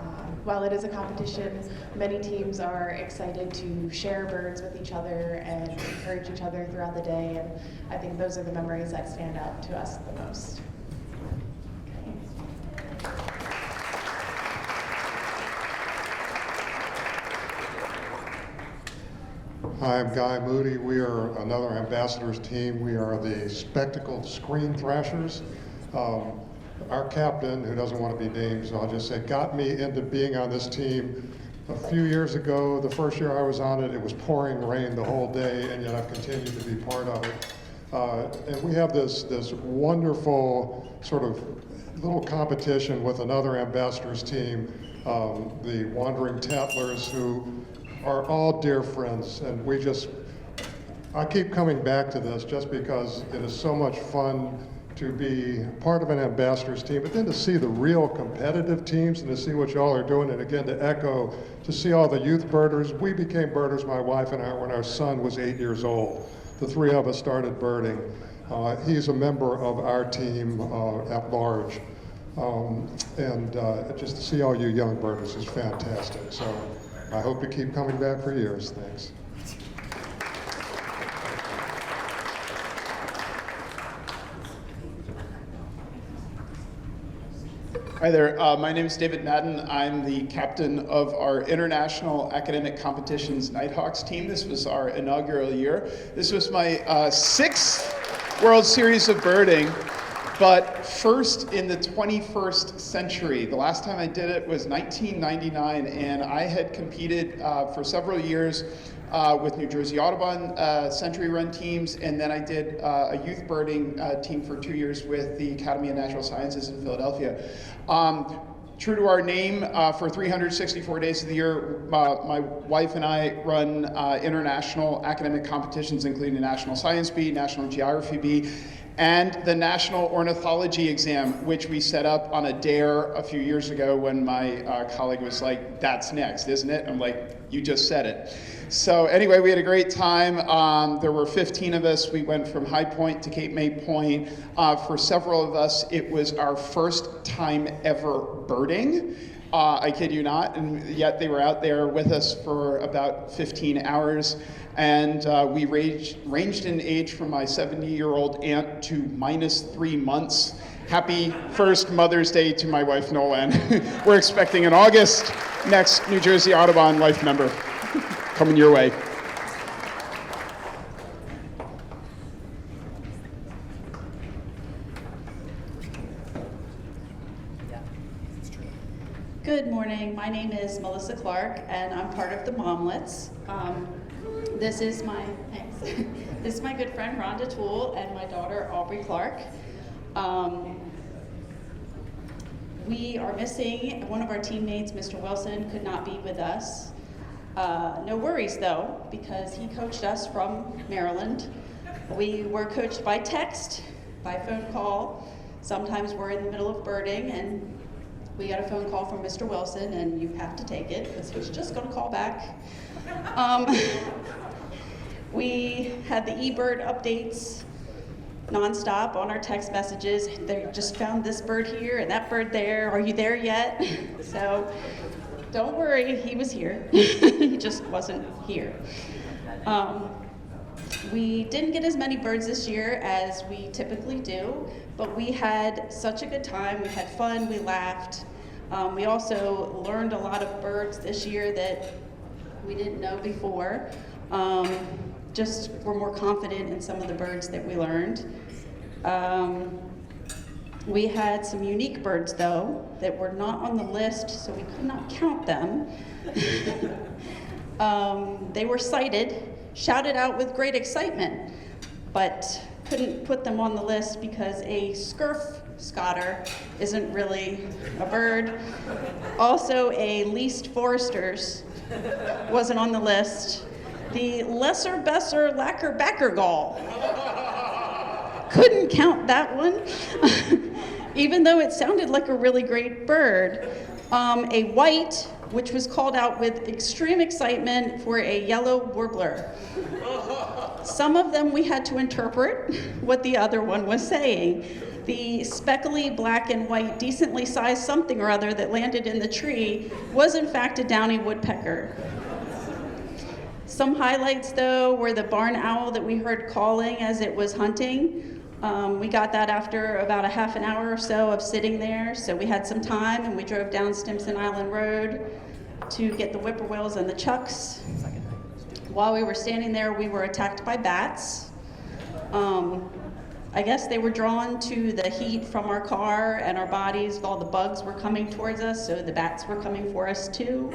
While it is a competition, many teams are excited to share birds with each other and encourage each other throughout the day, and I think those are the memories that stand out to us the most. Hi, I'm Guy Moody. We are another ambassadors team. We are the Spectacled Screen Thrashers. Our captain, who doesn't want to be named, so I'll just say, got me into being on this team a few years ago. The first year I was on it, it was pouring rain the whole day, and yet I've continued to be part of it. And we have this wonderful sort of little competition with another ambassadors team, the Wandering Tattlers, who are all dear friends, and I keep coming back to this just because it is so much fun to be part of an ambassadors team, but then to see the real competitive teams and to see what y'all are doing, and again to echo, to see all the youth birders. We became birders, my wife and I, when our son was 8 years old. The three of us started birding. He's a member of our team at large. Just to see all you young birders is fantastic. So I hope to keep coming back for years. Thanks. Hi there, my name is David Madden. I'm the captain of our International Academic Competitions Nighthawks team. This was our inaugural year. This was my 6th World Series of birding, but first in the 21st century. The last time I did it was 1999, and I had competed for several years with New Jersey Audubon Century Run teams, and then I did a youth birding team for 2 years with the Academy of Natural Sciences in Philadelphia. True to our name, for 364 days of the year, my wife and I run international academic competitions, including the National Science Bee, National Geography Bee, and the National Ornithology Exam, which we set up on a dare a few years ago when my colleague was like, "That's next, isn't it?" I'm like, "You just said it." So anyway, we had a great time. There were 15 of us. We went from High Point to Cape May Point. For several of us, it was our first time ever birding. I kid you not, and yet they were out there with us for about 15 hours. And we ranged in age from my 70-year-old aunt to -3 months. Happy first Mother's Day to my wife, Nolan. We're expecting in August, next New Jersey Audubon life member coming your way. Good morning. My name is Melissa Clark, and I'm part of the Momlets. This is my good friend Rhonda Toole and my daughter Aubrey Clark. We are missing one of our teammates, Mr. Wilson, could not be with us. No worries though, because he coached us from Maryland. We were coached by text, by phone call. Sometimes we're in the middle of birding and we got a phone call from Mr. Wilson, and you have to take it because he's just going to call back. We had the eBird updates nonstop on our text messages. They just found this bird here and that bird there. Are you there yet? So don't worry, he was here. He just wasn't here. We didn't get as many birds this year as we typically do, but we had such a good time. We had fun, we laughed. We also learned a lot of birds this year that we didn't know before. Just were more confident in some of the birds that we learned. We had some unique birds though that were not on the list, so we could not count them. They were sighted, shouted out with great excitement, but couldn't put them on the list because a scurf scotter isn't really a bird. Also, a least foresters wasn't on the list. The lesser besser lacquer backer gall. Couldn't count that one, even though it sounded like a really great bird. A white, which was called out with extreme excitement for a yellow warbler. Some of them we had to interpret what the other one was saying. The speckly black and white, decently sized something or other that landed in the tree was in fact a downy woodpecker. Some highlights though were the barn owl that we heard calling as it was hunting. We got that after about a half an hour or so of sitting there, so we had some time and we drove down Stimson Island Road to get the whippoorwills and the chucks. while we were standing there, we were attacked by bats. I guess they were drawn to the heat from our car and our bodies. All the bugs were coming towards us, so the bats were coming for us too.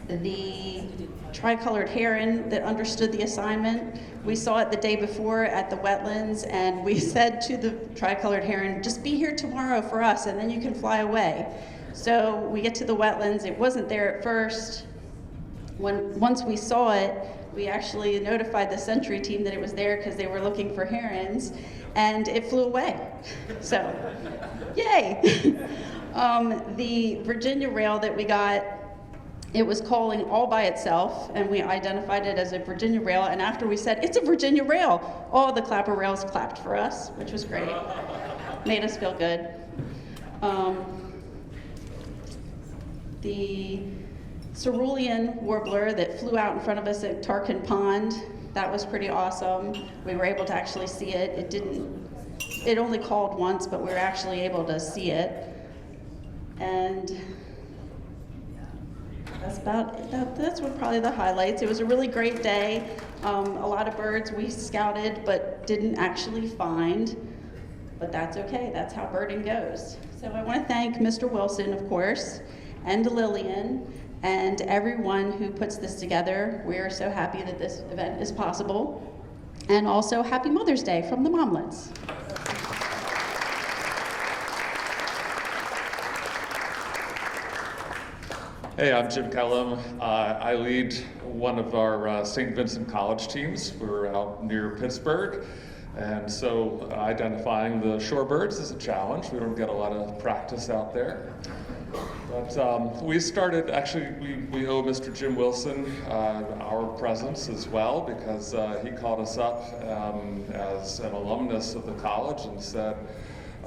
The tricolored heron that understood the assignment, we saw it the day before at the wetlands, and we said to the tricolored heron, just be here tomorrow for us and then you can fly away. So we get to the wetlands, it wasn't there at first. Once we saw it, we actually notified the Sentry team that it was there because they were looking for herons, and it flew away. So, yay! The Virginia rail that we got, it was calling all by itself, and we identified it as a Virginia rail, and after we said, it's a Virginia rail, all the clapper rails clapped for us, which was great. Made us feel good. The cerulean warbler that flew out in front of us at Tarkin Pond, that was pretty awesome. We were able to actually see it. It only called once, but we were actually able to see it. And that's what probably the highlights. It was a really great day. A lot of birds we scouted but didn't actually find, but that's okay. That's how birding goes. So I want to thank Mr. Wilson, of course, and Lillian, and everyone who puts this together. We are so happy that this event is possible. And also, happy Mother's Day from the Momlets. Hey, I'm Jim Kellum. I lead one of our St. Vincent College teams. We're out near Pittsburgh. And so identifying the shorebirds is a challenge. We don't get a lot of practice out there. But we started, actually, we owe Mr. Jim Wilson our presence as well, because he called us up as an alumnus of the college and said,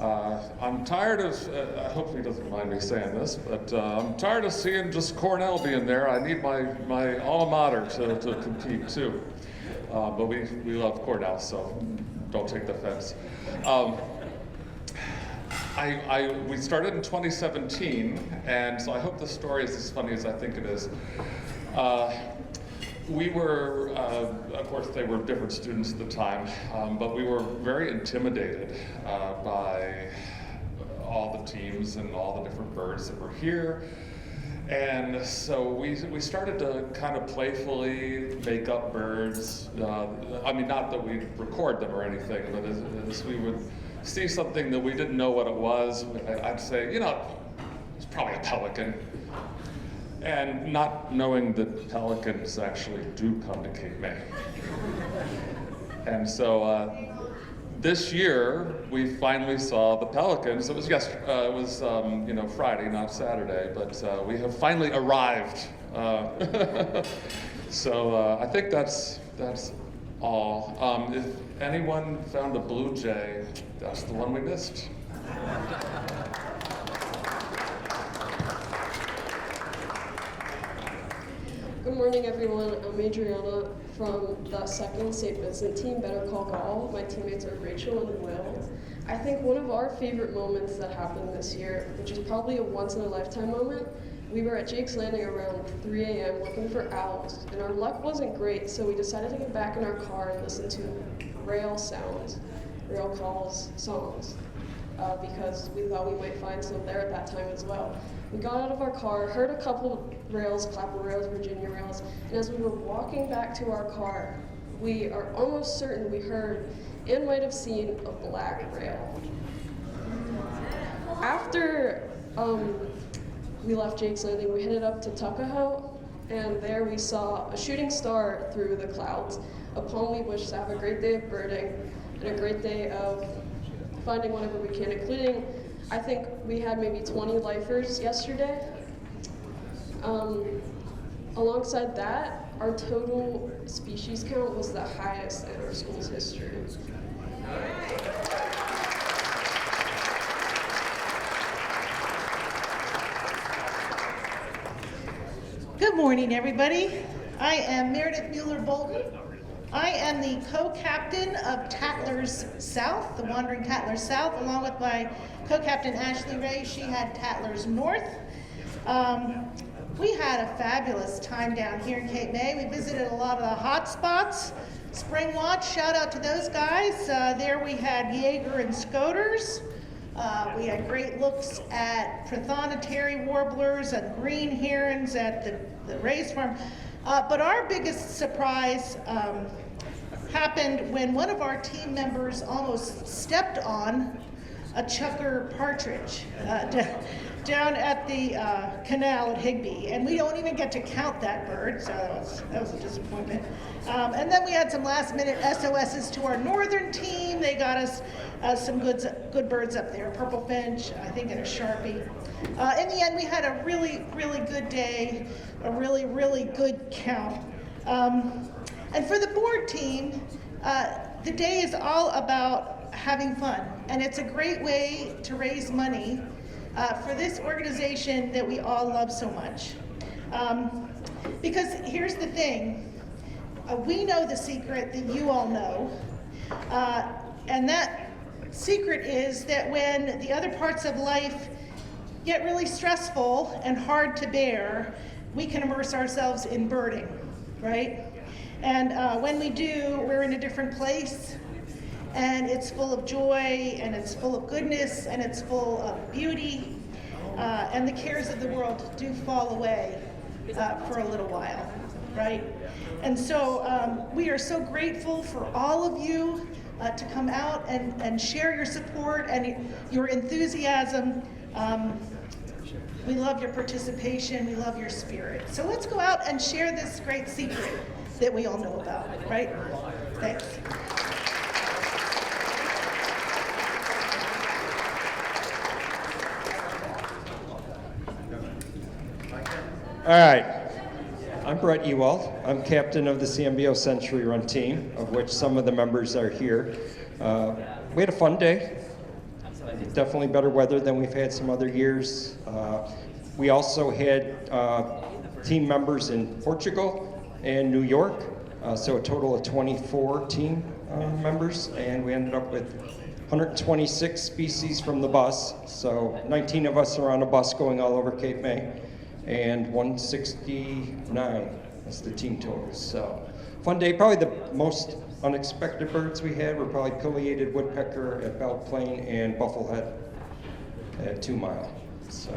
I'm tired of, I hope he doesn't mind me saying this, but I'm tired of seeing just Cornell being there. I need my alma mater to compete too. But we love Cornell, so don't take the offense. We started in 2017, and so I hope the story is as funny as I think it is. We were, of course, they were different students at the time, but we were very intimidated by all the teams and all the different birds that were here. And so we started to kind of playfully make up birds. I mean, not that we'd record them or anything, but as we would see something that we didn't know what it was, I'd say, you know, it's probably a pelican. And not knowing that pelicans actually do come to Cape May. And so this year, we finally saw the pelicans. It was you know, Friday, not Saturday, but we have finally arrived. So I think that's all. If anyone found a blue jay, that's the one we missed. Good morning, everyone. I'm Adriana from the second St. Vincent team, Better Call Gall. My teammates are Rachel and Will. I think one of our favorite moments that happened this year, which is probably a once-in-a-lifetime moment, we were at Jake's Landing around 3 a.m. looking for owls, and our luck wasn't great, so we decided to get back in our car and listen to rail sounds, rail calls, songs, because we thought we might find some there at that time as well. We got out of our car, heard a couple rails, clapper rails, Virginia rails, and as we were walking back to our car, we are almost certain we heard and might have seen a black rail. After we left Jake's Landing, we headed up to Tuckahoe, and there we saw a shooting star through the clouds, a poem we wish to have a great day of birding and a great day of finding whatever we can, including, I think we had maybe 20 lifers yesterday. Alongside that, our total species count was the highest in our school's history. Good morning, everybody. I am Meredith Mueller-Bolton. I am the co-captain of Tattlers South, the Wandering Tattlers South, along with my co-captain Ashley Ray. She had Tattlers North. We had a fabulous time down here in Cape May. We visited a lot of the hot spots. Spring Watch, shout out to those guys. There we had Jaeger and Scoters. We had great looks at prothonotary warblers and green herons at the race farm. But our biggest surprise happened when one of our team members almost stepped on a chucker partridge down at the canal at Higbee. And we don't even get to count that bird, so that was a disappointment. And then we had some last minute SOSs to our northern team. They got us some good birds up there, purple finch, I think, and a Sharpie. In the end, we had a really, really good day, a really, really good count. And for the board team, the day is all about having fun. And it's a great way to raise money for this organization that we all love so much. Because here's the thing, we know the secret that you all know, and that secret is that when the other parts of life get really stressful and hard to bear, we can immerse ourselves in birding, right? And when we do, we're in a different place, and it's full of joy, and it's full of goodness, and it's full of beauty, and the cares of the world do fall away for a little while, right? And so we are so grateful for all of you to come out and share your support and your enthusiasm. We love your participation, we love your spirit. So let's go out and share this great secret that we all know about, right? Thanks. All right, I'm Brett Ewald. I'm captain of the CMBO Century Run team, of which some of the members are here. We had a fun day. Definitely better weather than we've had some other years. We also had team members in Portugal and New York, so a total of 24 team members, and we ended up with 126 species from the bus. So 19 of us are on a bus going all over Cape May, and 169 is the team total. So fun day. Probably the most unexpected birds we had were probably pileated woodpecker at Belle Plaine and bufflehead at 2 Mile. So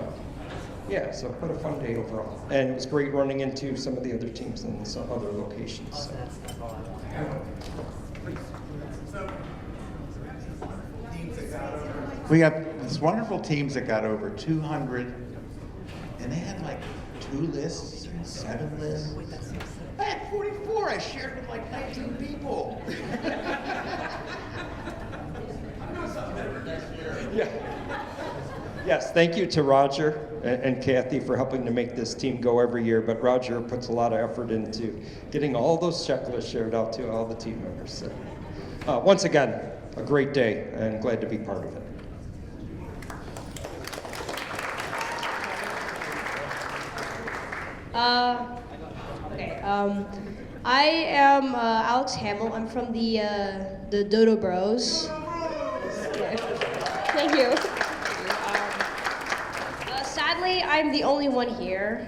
yeah, so quite a fun day overall. And it was great running into some of the other teams in some other locations. So. We got these wonderful teams that got over 200, and they had like 2 lists and 7 lists. I had 44. I shared with like 19 people. Yeah. Yes, thank you to Roger and Kathy for helping to make this team go every year, but Roger puts a lot of effort into getting all those checklists shared out to all the team members. So, once again, a great day and glad to be part of it. Okay. I am Alex Hamill. I'm from the Dodo Bros. Thank you. Sadly, I'm the only one here,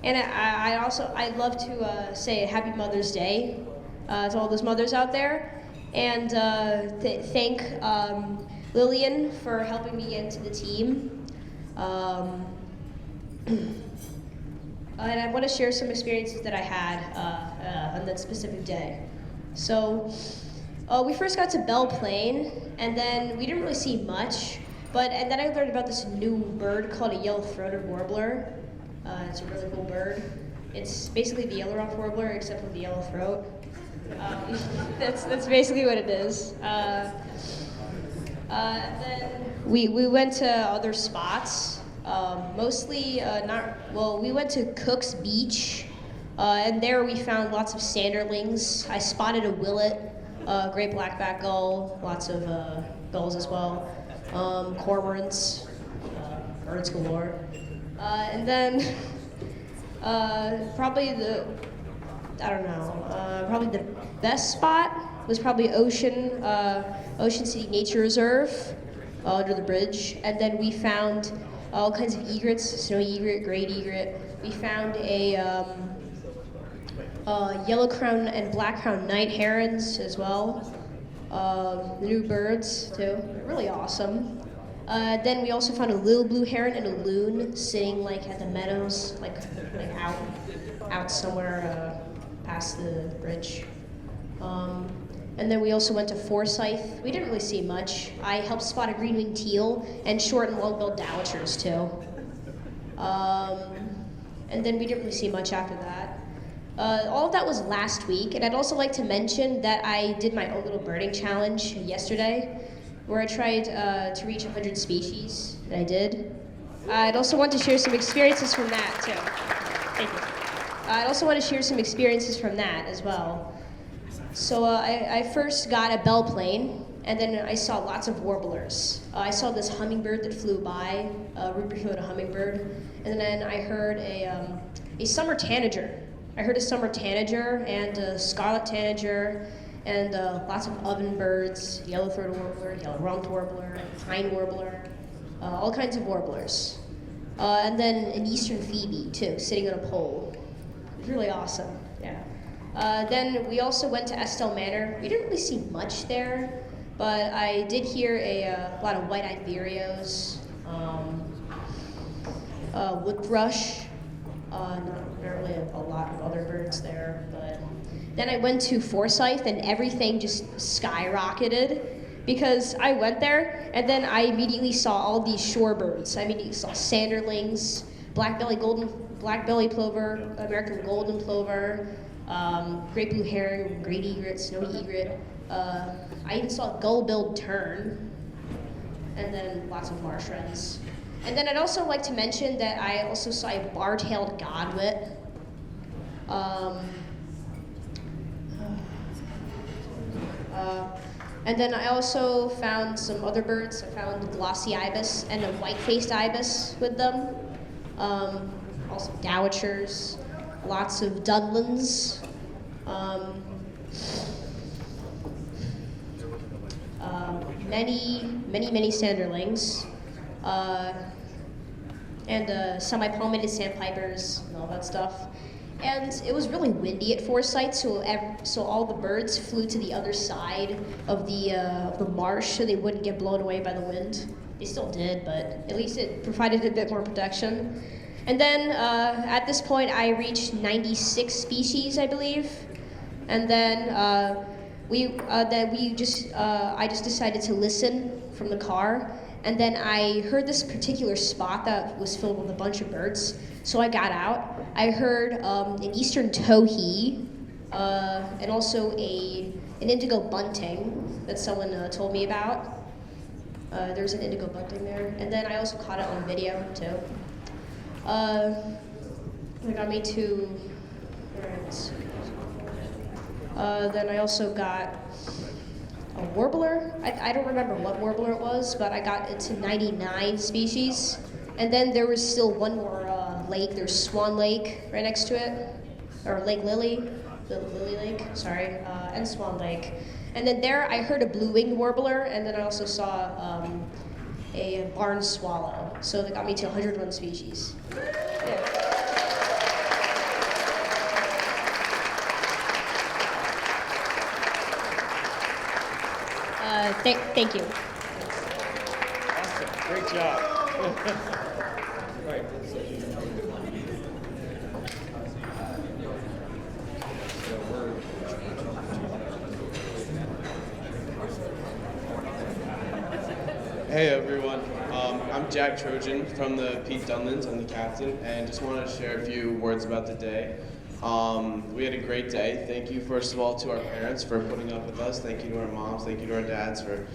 and I'd love to say Happy Mother's Day to all those mothers out there, and thank Lillian for helping me get into the team. And I want to share some experiences that I had on that specific day. So we first got to Belle Plaine, and then we didn't really see much, and then I learned about this new bird called a yellow-throated warbler. It's a really cool bird. It's basically the yellow-rumped warbler, except with the yellow throat. That's basically what it is. Then we went to other spots. Mostly we went to Cook's Beach, and there we found lots of sanderlings. I spotted a willet, great blackback gull, lots of gulls as well, cormorants, birds galore. And then probably the best spot was probably Ocean City Nature Reserve under the bridge, and then we found all kinds of egrets, snowy egret, great egret. We found a yellow crown and black crown night herons as well. New birds too, they're really awesome. Then we also found a little blue heron and a loon sitting like at the meadows, like out somewhere past the bridge. And then we also went to Forsyth. We didn't really see much. I helped spot a green-winged teal and short and long-billed dowitchers too. And then we didn't really see much after that. All of that was last week, and I'd also like to mention that I did my own little birding challenge yesterday, where I tried to reach 100 species, and I did. I'd also want to share some experiences from that too. Thank you. I'd also want to share some experiences from that as well. So I first got a bell plane, and then I saw lots of warblers. I saw this hummingbird that flew by, Rupert hummingbird, and then I heard a summer tanager. I heard a summer tanager and a scarlet tanager, and lots of ovenbirds, yellow-throated warbler, yellow-rumped warbler, pine warbler, all kinds of warblers. And then an eastern phoebe too, sitting on a pole. It was really awesome, yeah. Then we also went to Estelle Manor. We didn't really see much there, but I did hear a lot of white-eyed vireos, wood thrush, not really a lot of other birds there. But then I went to Forsyth, and everything just skyrocketed because I went there, and then I immediately saw all these shorebirds. I immediately saw sanderlings, black-bellied plover, American golden plover, great blue heron, great egret, snowy egret. I even saw a gull-billed tern, and then lots of marsh wrens. And then I'd also like to mention that I also saw a bar-tailed godwit. And then I also found some other birds. I found a glossy ibis and a white-faced ibis with them. Also dowitchers, lots of dudlins. Many sanderlings. And semi-palmated sandpipers and all that stuff. And it was really windy at Forsyth, so all the birds flew to the other side of the marsh so they wouldn't get blown away by the wind. They still did, but at least it provided a bit more protection. And then at this point, I reached 96 species, I believe. And then I just decided to listen from the car. And then I heard this particular spot that was filled with a bunch of birds. So I got out. I heard an eastern towhee, and also an indigo bunting that someone told me about. There's an indigo bunting there. And then I also caught it on video, too. That got me to, then I also got a warbler. I don't remember what warbler it was, but I got into 99 species. And then there was still one more lake. There's Swan Lake right next to it, or Lake Lily, the Lily Lake, sorry, and Swan Lake. And then there I heard a blue-winged warbler, and then I also saw a barn swallow. So that got me to 101 species. Yeah. Thank you. Awesome. Great job. Right. Hey everyone, I'm Jack Trojan from the Pete Dunlands. I'm the captain, and just wanted to share a few words about the day. We had a great day. Thank you, first of all, to our parents for putting up with us. Thank you to our moms. Thank you to our dads for,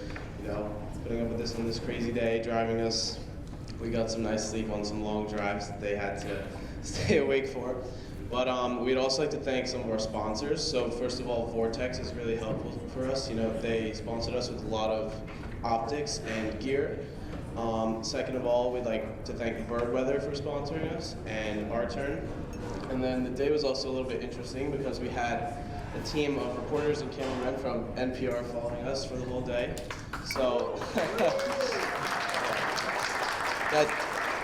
putting up with us on this crazy day, driving us. We got some nice sleep on some long drives that they had to stay awake for. But we'd also like to thank some of our sponsors. So first of all, Vortex is really helpful for us. They sponsored us with a lot of optics and gear. Second of all, we'd like to thank Bird Weather for sponsoring us, and Our Turn. And then the day was also a little bit interesting because we had a team of reporters and cameramen from NPR following us for the whole day. So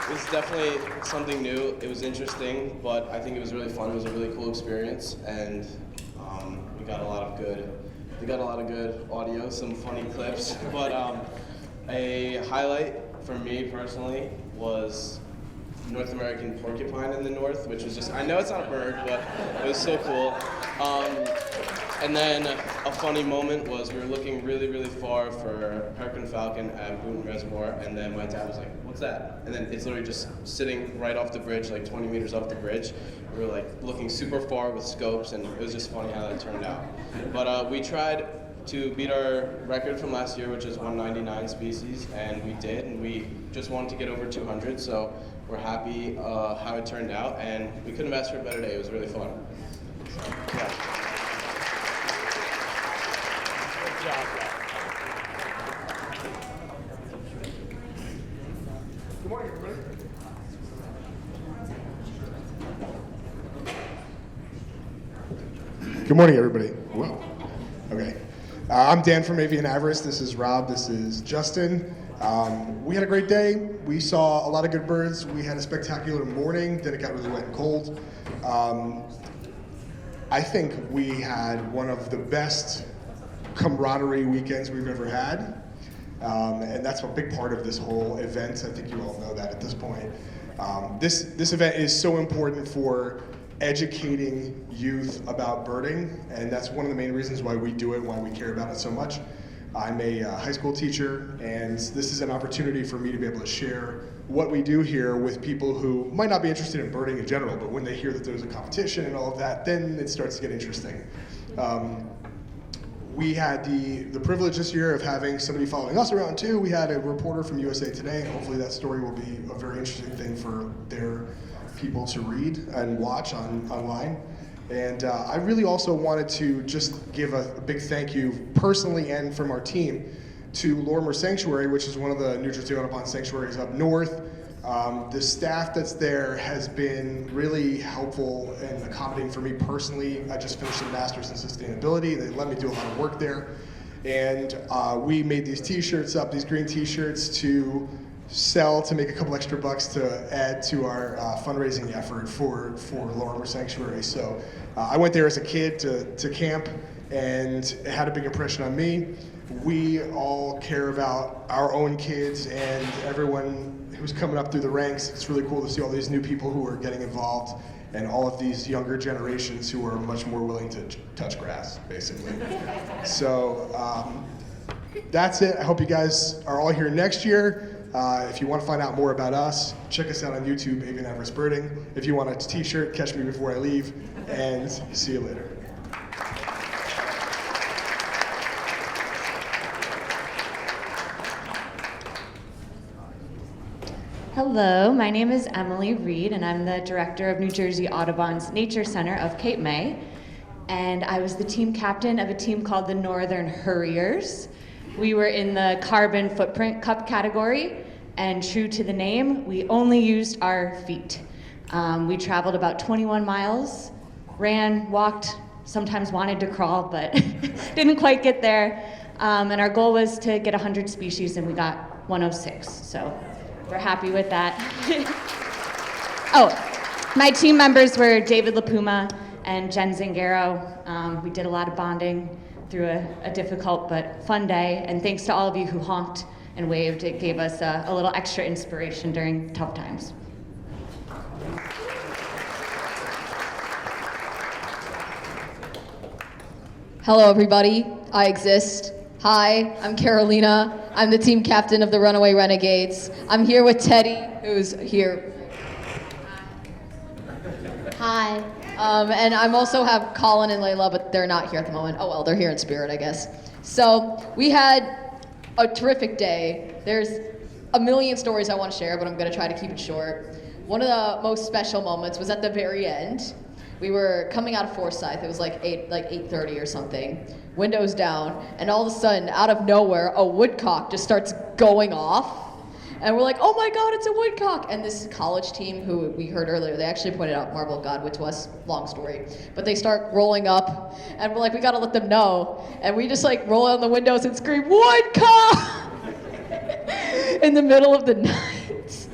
It was definitely something new. It was interesting, but I think it was really fun. It was a really cool experience, and we got a lot of good audio, some funny clips. But a highlight for me personally was North American porcupine in the north, which was just, I know it's not a bird, but it was so cool. And then a funny moment was we were looking really, really far for Peregrine falcon at Boone Reservoir, and then my dad was like, "What's that?" And then it's literally just sitting right off the bridge, like 20 meters off the bridge. We were like looking super far with scopes, and it was just funny how that turned out. But we tried to beat our record from last year, which is 199 species, and we did, and we just wanted to get over 200, so we're happy how it turned out, and we couldn't have asked for a better day. It was really fun. Yeah. Good job, guys. Good morning, everybody. Good morning, everybody. Whoa. Okay. I'm Dan from Avian Avarice. This is Rob. This is Justin. We had a great day. We saw a lot of good birds. We had a spectacular morning. Then it got really wet and cold. I think we had one of the best camaraderie weekends we've ever had. And that's a big part of this whole event. I think you all know that at this point. This event is so important for educating youth about birding, and that's one of the main reasons why we do it, why we care about it so much. I'm a high school teacher, and this is an opportunity for me to be able to share what we do here with people who might not be interested in birding in general, but when they hear that there's a competition and all of that, then it starts to get interesting. We had the privilege this year of having somebody following us around too. We had a reporter from USA Today, and hopefully that story will be a very interesting thing for their people to read and watch online. And I really also wanted to just give a big thank you personally and from our team to Lorimer Sanctuary, which is one of the New Jersey Audubon sanctuaries up north. The staff that's there has been really helpful and accommodating for me personally. I just finished a master's in sustainability. They let me do a lot of work there. And we made these t-shirts up, these green t-shirts to sell to make a couple extra bucks to add to our fundraising effort for Lorimer Sanctuary. So I went there as a kid to camp, and it had a big impression on me. We all care about our own kids and everyone who's coming up through the ranks. It's really cool to see all these new people who are getting involved and all of these younger generations who are much more willing to touch grass, basically. So that's it. I hope you guys are all here next year. If you want to find out more about us, check us out on YouTube, Avian Avarice Birding. If you want a t-shirt, catch me before I leave, and see you later. Hello, my name is Emily Reed, and I'm the director of New Jersey Audubon's Nature Center of Cape May. And I was the team captain of a team called the Northern Hurriers. We were in the Carbon Footprint Cup category, and true to the name, we only used our feet. We traveled about 21 miles, ran, walked, sometimes wanted to crawl, but didn't quite get there. And our goal was to get 100 species, and we got 106, so we're happy with that. Oh, my team members were David LaPuma and Jen Zangaro. We did a lot of bonding through a difficult but fun day, and thanks to all of you who honked and waved. It gave us a little extra inspiration during tough times. Hello, everybody. I exist. Hi, I'm Carolina. I'm the team captain of the Runaway Renegades. I'm here with Teddy, who's here. Hi. And I'm also have Colin and Layla, but they're not here at the moment. Oh well, they're here in spirit, I guess. So we had a terrific day. There's a million stories I want to share, but I'm going to try to keep it short. One of the most special moments was at the very end. We were coming out of Forsyth. It was like 8:30 or something. Windows down, and all of a sudden, out of nowhere, a woodcock just starts going off. And we're like, oh my God, it's a woodcock. And this college team who we heard earlier, they actually pointed out Marble Godwin to us, long story. But they start rolling up, and we're like, we gotta let them know. And we just like roll out the windows and scream, woodcock! In the middle of the night.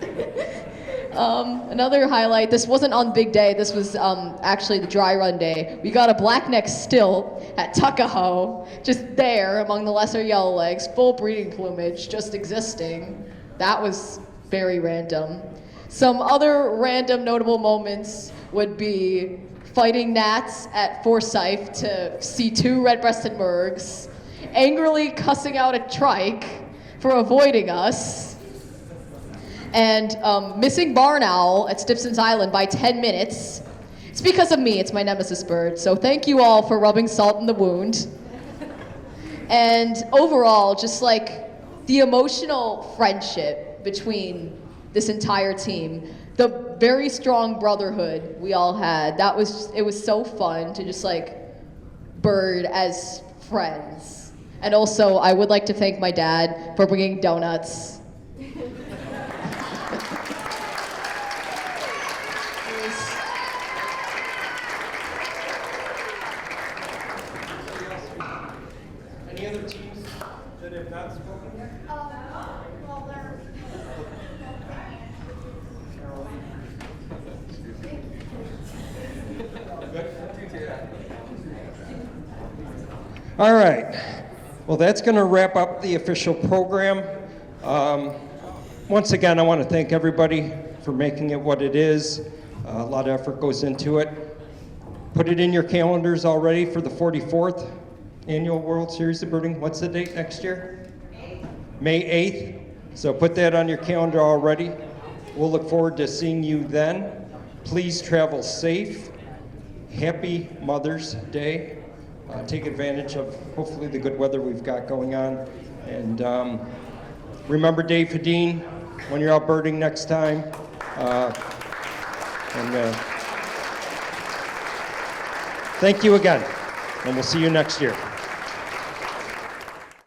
Another highlight, this wasn't on big day, this was actually the dry run day. We got a blackneck stilt at Tuckahoe, just there among the lesser yellowlegs, full breeding plumage, just existing. That was very random. Some other random notable moments would be fighting gnats at Forsyth to see 2 red-breasted mergs, angrily cussing out a trike for avoiding us, and missing barn owl at Stipson's Island by 10 minutes. It's because of me, it's my nemesis bird, so thank you all for rubbing salt in the wound. And overall, just like the emotional friendship between this entire team, the very strong brotherhood we all had, it was so fun to just like bird as friends. And also, I would like to thank my dad for bringing donuts. Any other teams that have not spoken yet? All right. Well, that's going to wrap up the official program. Once again, I want to thank everybody for making it what it is. A lot of effort goes into it. Put it in your calendars already for the 44th Annual World Series of Birding. What's the date next year? May 8th. So put that on your calendar already. We'll look forward to seeing you then. Please travel safe. Happy Mother's Day. Take advantage of hopefully the good weather we've got going on. And remember Dave Hedin when you're out birding next time. Thank you again, and we'll see you next year.